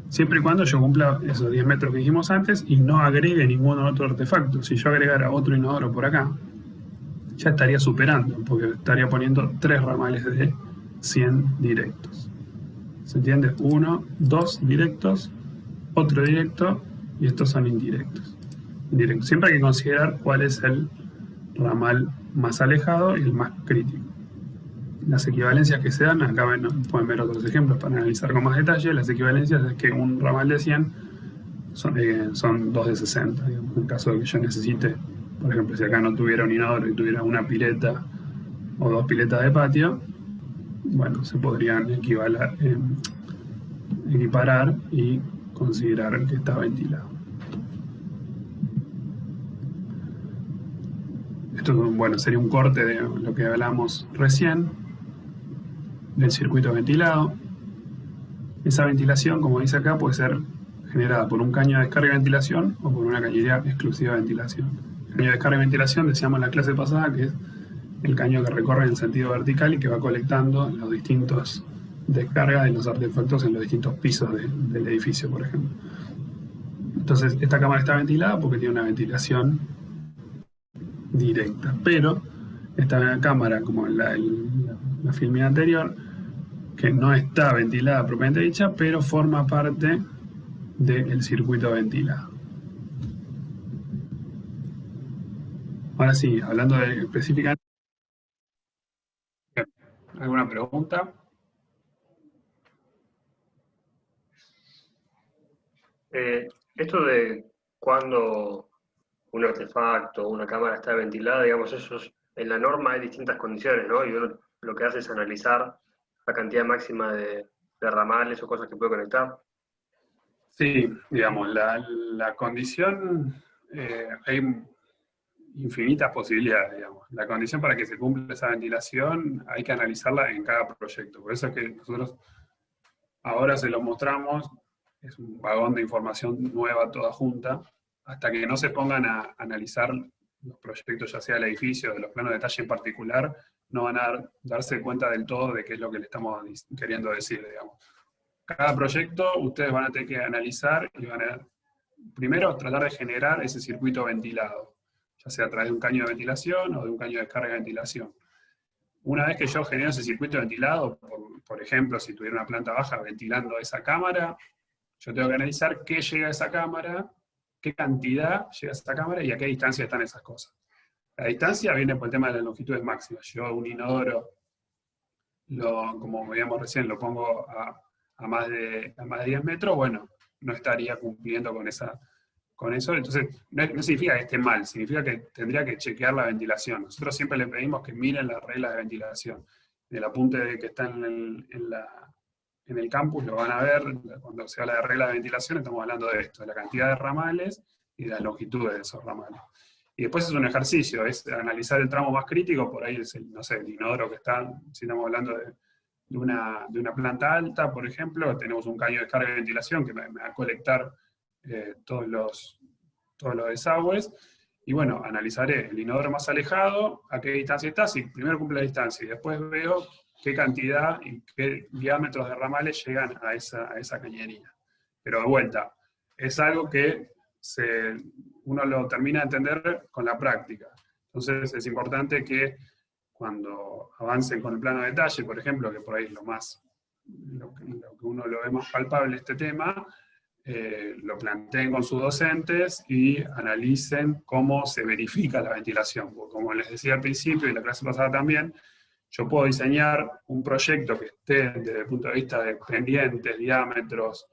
Siempre y cuando yo cumpla esos 10 metros que dijimos antes y no agregue ningún otro artefacto. Si yo agregara otro inodoro por acá, ya estaría superando, porque estaría poniendo 3 ramales de 100 directos. ¿Se entiende? 1, 2 directos, otro directo, y estos son indirectos. Siempre hay que considerar cuál es el ramal más alejado y el más crítico. Las equivalencias que se dan, acá pueden ver otros ejemplos para analizar con más detalle. Las equivalencias es que un ramal de 100 son 2 de 60. Digamos, en caso de que yo necesite, por ejemplo, si acá no tuviera un inodoro y tuviera una pileta o 2 piletas de patio, bueno, se podrían equiparar y considerar que está ventilado. Esto, bueno, sería un corte de lo que hablamos recién, del circuito ventilado. Esa ventilación, como dice acá, puede ser generada por un caño de descarga y ventilación o por una cañería exclusiva de ventilación. El caño de descarga y ventilación, decíamos en la clase pasada, que es el caño que recorre en sentido vertical y que va colectando los distintos descargas de los artefactos en los distintos pisos del edificio, por ejemplo. Entonces, esta cámara está ventilada porque tiene una ventilación directa, pero esta cámara, como en la filmina anterior, que no está ventilada propiamente dicha, pero forma parte del circuito ventilado. Ahora sí, hablando específicamente, ¿alguna pregunta? Esto de cuando un artefacto o una cámara está ventilada, digamos, eso en la norma hay distintas condiciones, ¿no? Y uno lo que hace es analizar la cantidad máxima de ramales o cosas que puede conectar. Sí, digamos, la condición, hay infinitas posibilidades, digamos. La condición para que se cumpla esa ventilación hay que analizarla en cada proyecto. Por eso es que nosotros ahora se lo mostramos, es un vagón de información nueva toda junta, hasta que no se pongan a analizar los proyectos, ya sea del edificio, de los planos de detalle en particular, no van a darse cuenta del todo de qué es lo que le estamos queriendo decir, digamos. Cada proyecto ustedes van a tener que analizar y van a, primero, tratar de generar ese circuito ventilado, ya sea a través de un caño de ventilación o de un caño de descarga de ventilación. Una vez que yo genero ese circuito ventilado, por ejemplo, si tuviera una planta baja ventilando esa cámara, yo tengo que analizar qué llega a esa cámara, qué cantidad llega a esa cámara y a qué distancia están esas cosas. La distancia viene por el tema de las longitudes máximas. Yo un inodoro, como veíamos recién, lo pongo a más de 10 metros, bueno, no estaría cumpliendo con eso. Entonces, no significa que esté mal, significa que tendría que chequear la ventilación. Nosotros siempre le pedimos que miren las reglas de ventilación. El apunte que está en el campus lo van a ver, cuando se habla de reglas de ventilación estamos hablando de esto, de la cantidad de ramales y de las longitudes de esos ramales. Y después es un ejercicio, es analizar el tramo más crítico, por ahí es el inodoro que está, si estamos hablando de una planta alta, por ejemplo, tenemos un caño de descarga de ventilación que me va a colectar todos todos los desagües, y bueno, analizaré el inodoro más alejado, a qué distancia está, si primero cumple la distancia, y después veo qué cantidad y qué diámetros de ramales llegan a esa cañería. Pero de vuelta, es algo que uno lo termina de entender con la práctica. Entonces es importante que cuando avancen con el plano de detalle, por ejemplo, que por ahí es lo que uno lo ve más palpable este tema, lo planteen con sus docentes y analicen cómo se verifica la ventilación. Porque como les decía al principio y la clase pasada también, yo puedo diseñar un proyecto que esté desde el punto de vista de pendientes, diámetros,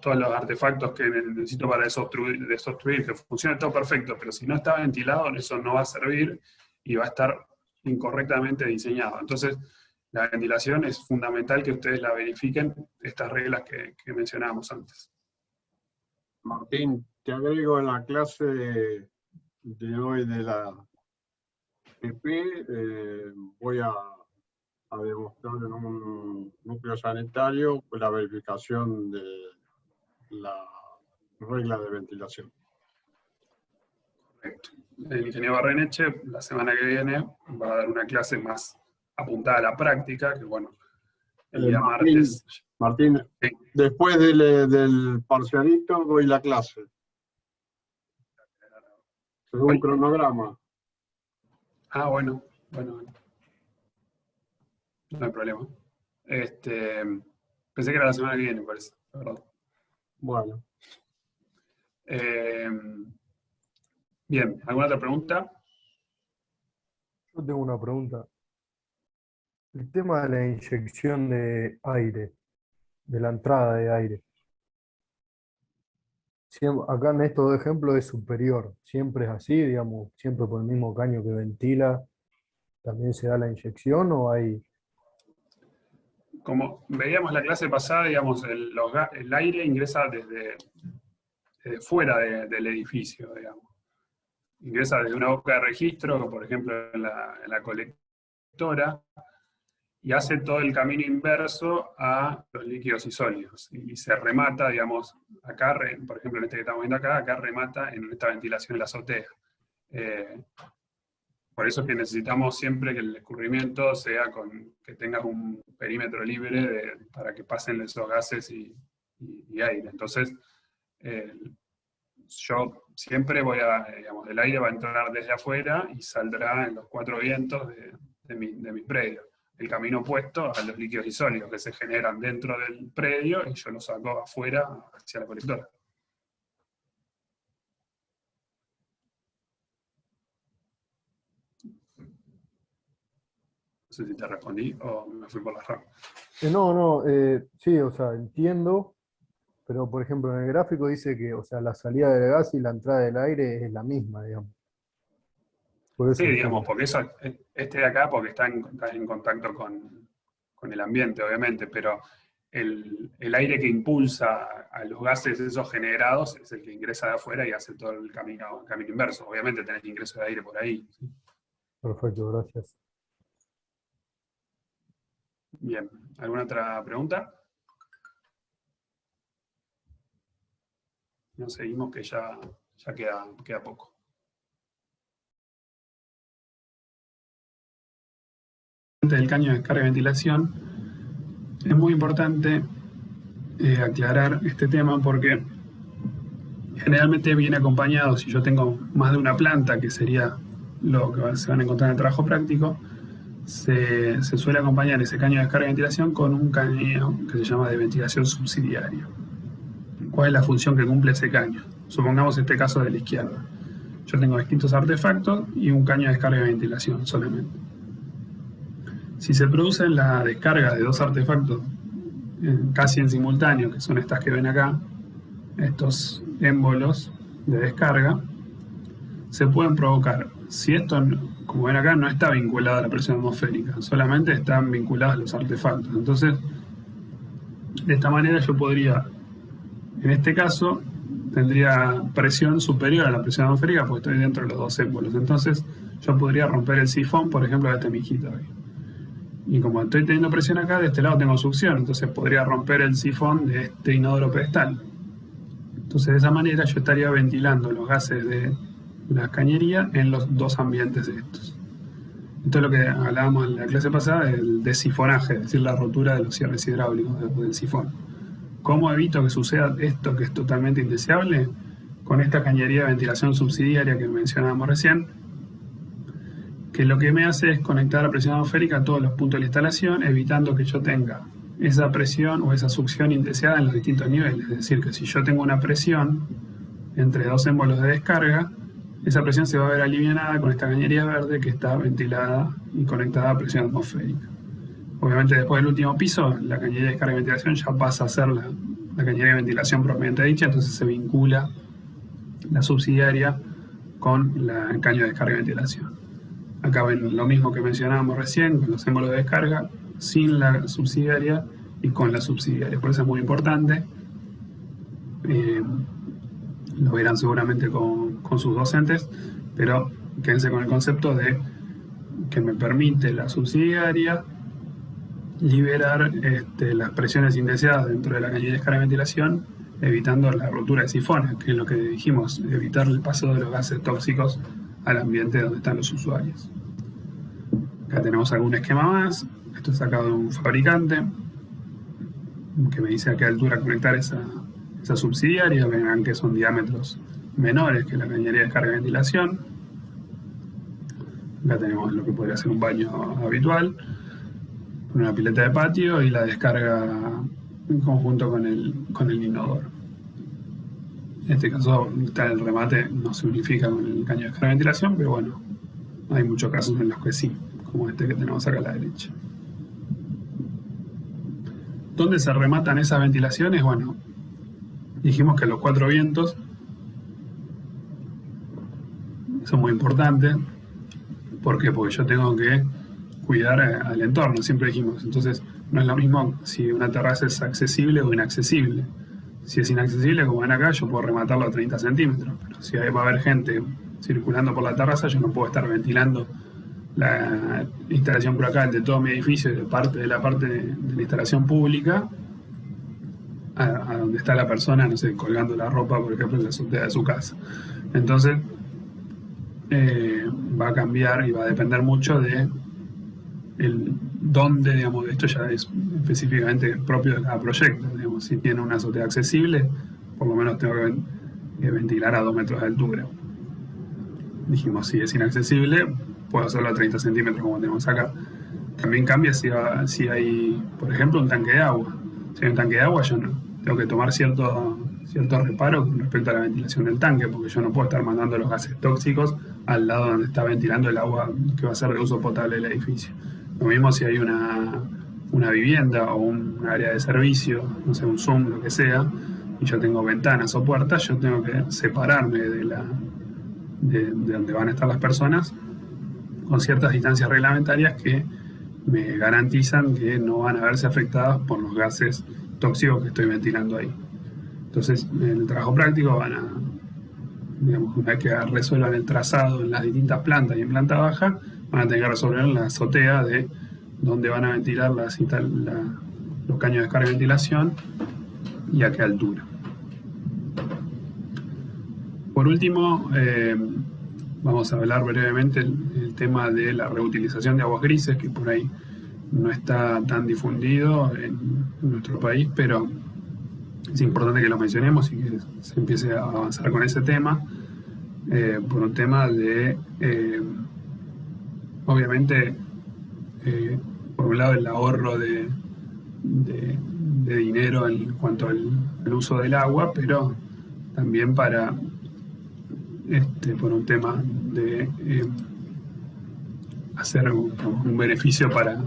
todos los artefactos que necesito para desobstruir, que funcione todo perfecto, pero si no está ventilado, eso no va a servir y va a estar incorrectamente diseñado. Entonces, la ventilación es fundamental que ustedes la verifiquen, estas reglas que mencionábamos antes. Martín, te agrego en la clase de hoy de la PP, voy a demostrar en un núcleo sanitario la verificación de la regla de ventilación. Correcto. El ingeniero Barreneche, la semana que viene, va a dar una clase más apuntada a la práctica, que bueno, el día martes. Martín, sí. Después del parcialito doy la clase. Según un cronograma. Ah, bueno. No hay problema. Pensé que era la semana que viene, parece, la verdad. Bueno. Bien, ¿alguna otra pregunta? Yo tengo una pregunta. El tema de la inyección de aire, de la entrada de aire. Acá en estos dos ejemplos es superior. Siempre es así, digamos, siempre por el mismo caño que ventila, ¿también se da la inyección o hay...? Como veíamos la clase pasada, digamos, el aire ingresa desde fuera del edificio, digamos. Ingresa desde una boca de registro, por ejemplo en la colectora, y hace todo el camino inverso a los líquidos y sólidos. Y se remata, digamos, acá, por ejemplo en este que estamos viendo acá remata en esta ventilación en la azotea. Por eso es que necesitamos siempre que el escurrimiento sea que tengas un perímetro libre para que pasen esos gases y aire. Entonces, yo siempre digamos, el aire va a entrar desde afuera y saldrá en los cuatro vientos de mi predio. El camino opuesto a los líquidos y sólidos que se generan dentro del predio y yo los saco afuera hacia la colectora. No sé si te respondí o me fui por las ramas. Sí, o sea, entiendo, pero por ejemplo en el gráfico dice que, o sea, la salida del gas y la entrada del aire es la misma, digamos. Por eso sí, digamos, porque este de acá, porque está en contacto con el ambiente, obviamente, pero el aire que impulsa a los gases esos generados es el que ingresa de afuera y hace todo el camino inverso. Obviamente tenés ingreso de aire por ahí. ¿Sí? Perfecto, gracias. Bien, ¿alguna otra pregunta? No, seguimos que ya queda poco. Del caño de descarga y ventilación, es muy importante aclarar este tema porque generalmente viene acompañado, si yo tengo más de una planta, que sería lo que se van a encontrar en el trabajo práctico, se suele acompañar ese caño de descarga y ventilación con un caño que se llama de ventilación subsidiaria. ¿Cuál es la función que cumple ese caño? Supongamos este caso de la izquierda. Yo tengo distintos artefactos y un caño de descarga y ventilación solamente. Si se produce la descarga de dos artefactos casi en simultáneo, que son estas que ven acá, estos émbolos de descarga, se pueden provocar. Si esto, como ven acá, no está vinculado a la presión atmosférica, solamente están vinculados los artefactos. Entonces, de esta manera yo podría, en este caso, tendría presión superior a la presión atmosférica porque estoy dentro de los dos émbolos. Entonces, yo podría romper el sifón, por ejemplo, de este mijito ahí. Y como estoy teniendo presión acá, de este lado tengo succión, entonces podría romper el sifón de este inodoro pedestal. Entonces, de esa manera yo estaría ventilando los gases de la cañería en los dos ambientes estos. Esto es lo que hablábamos en la clase pasada del desifonaje, es decir, la rotura de los cierres hidráulicos del sifón. ¿Cómo evito que suceda esto que es totalmente indeseable? Con esta cañería de ventilación subsidiaria que mencionábamos recién, que lo que me hace es conectar la presión atmosférica a todos los puntos de la instalación, evitando que yo tenga esa presión o esa succión indeseada en los distintos niveles. Es decir, que si yo tengo una presión entre dos émbolos de descarga, esa presión se va a ver alivianada con esta cañería verde que está ventilada y conectada a presión atmosférica. Obviamente después del último piso, la cañería de descarga y ventilación ya pasa a ser la cañería de ventilación propiamente dicha, entonces se vincula la subsidiaria con el caño de descarga y ventilación. Acá ven lo mismo que mencionábamos recién, con los émbolos de descarga, sin la subsidiaria y con la subsidiaria. Por eso es muy importante. Lo verán seguramente con sus docentes, pero quédense con el concepto de que me permite la subsidiaria liberar las presiones indeseadas dentro de la cañería de descarga y ventilación, evitando la rotura de sifones, que es lo que dijimos, evitar el paso de los gases tóxicos al ambiente donde están los usuarios. Acá tenemos algún esquema más. Esto es sacado de un fabricante que me dice a qué altura conectar esa subsidiaria. Verán que son diámetros menores que la cañería de descarga y ventilación. Acá tenemos lo que podría ser un baño habitual, con una pileta de patio y la descarga en conjunto con el inodoro. En este caso, el remate no se unifica con el caño de descarga y ventilación, pero bueno, hay muchos casos en los que sí, como este que tenemos acá a la derecha. ¿Dónde se rematan esas ventilaciones? Bueno, dijimos que los 4 vientos son muy importantes. ¿Por qué? Porque yo tengo que cuidar al entorno, siempre dijimos. Entonces, no es lo mismo si una terraza es accesible o inaccesible. Si es inaccesible, como ven acá, yo puedo rematarlo a 30 centímetros. Pero si va a haber gente circulando por la terraza, yo no puedo estar ventilando la instalación cloacal de todo mi edificio y de la parte de la instalación pública a donde está la persona, no sé, colgando la ropa, por ejemplo, en la azotea de su casa. Entonces, va a cambiar y va a depender mucho de dónde, digamos, esto ya es específicamente propio de cada proyecto. Digamos, si tiene una azotea accesible, por lo menos tengo que ventilar a 2 metros de altura. Dijimos, si es inaccesible, puedo hacerlo a 30 centímetros como tenemos acá. También cambia si hay, por ejemplo, un tanque de agua. Si hay un tanque de agua, yo no tengo que tomar cierto reparo con respecto a la ventilación del tanque, porque yo no puedo estar mandando los gases tóxicos al lado donde está ventilando el agua que va a ser de uso potable del edificio. Lo mismo si hay una vivienda o un área de servicio, no sé, un Zoom, lo que sea, y yo tengo ventanas o puertas, yo tengo que separarme de donde van a estar las personas con ciertas distancias reglamentarias que me garantizan que no van a verse afectadas por los gases tóxicos que estoy ventilando ahí. Entonces, en el trabajo práctico digamos, una vez que resuelvan el trazado en las distintas plantas y en planta baja, van a tener que resolver en la azotea de dónde van a ventilar los caños de descarga y ventilación y a qué altura. Por último, vamos a hablar brevemente el tema de la reutilización de aguas grises, que por ahí no está tan difundido en nuestro país, pero es importante que lo mencionemos y que se empiece a avanzar con ese tema, por un tema de, obviamente, por un lado el ahorro de dinero en cuanto al uso del agua, pero también por un tema de hacer un beneficio para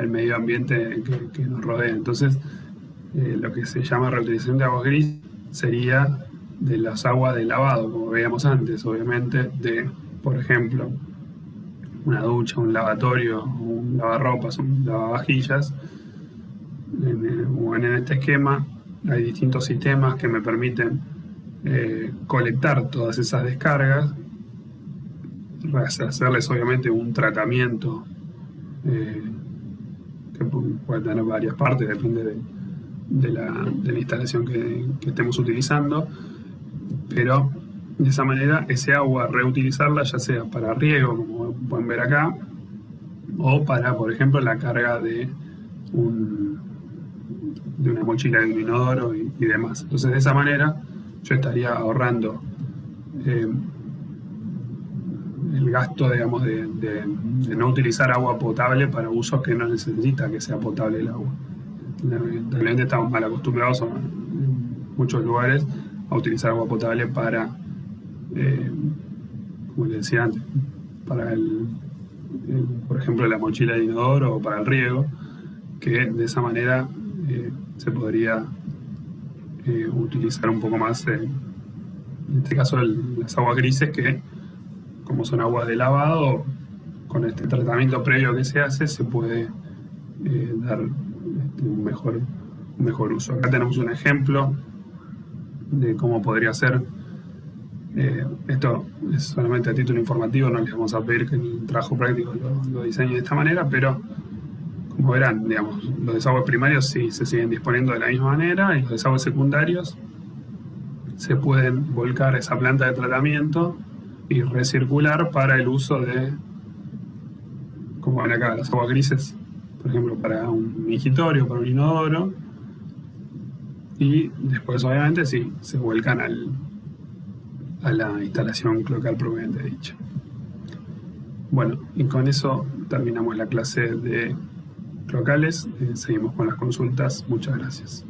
el medio ambiente que nos rodea. Entonces, lo que se llama reutilización de aguas grises sería de las aguas de lavado, como veíamos antes, obviamente, de, por ejemplo, una ducha, un lavatorio, un lavarropas, un lavavajillas. En este esquema hay distintos sistemas que me permiten colectar todas esas descargas, hacerles obviamente un tratamiento que puede tener varias partes, depende de la instalación que estemos utilizando, pero de esa manera ese agua reutilizarla ya sea para riego, como pueden ver acá, o para, por ejemplo, la carga de una mochila de un inodoro y demás. Entonces, de esa manera yo estaría ahorrando el gasto, digamos, de no utilizar agua potable para usos que no necesita que sea potable el agua. Realmente estamos mal acostumbrados en muchos lugares a utilizar agua potable para, como les decía antes, para por ejemplo, la mochila de inodoro o para el riego, que de esa manera se podría utilizar un poco más, en este caso, las aguas grises, que como son aguas de lavado, con este tratamiento previo que se hace, se puede dar un mejor uso. Acá tenemos un ejemplo de cómo podría ser. Esto es solamente a título informativo, no les vamos a pedir que el trabajo práctico lo diseñe de esta manera, pero como verán, digamos, los desagües primarios sí se siguen disponiendo de la misma manera, y los desagües secundarios se pueden volcar a esa planta de tratamiento y recircular para el uso de, como ven acá, las aguas grises, por ejemplo, para un mingitorio, para un inodoro, y después obviamente sí, se vuelcan a la instalación cloacal propiamente dicha. Bueno, y con eso terminamos la clase de cloacales. Seguimos con las consultas. Muchas gracias.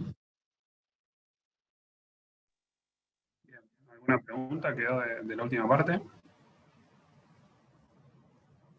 Bien, ¿alguna pregunta quedó de la última parte?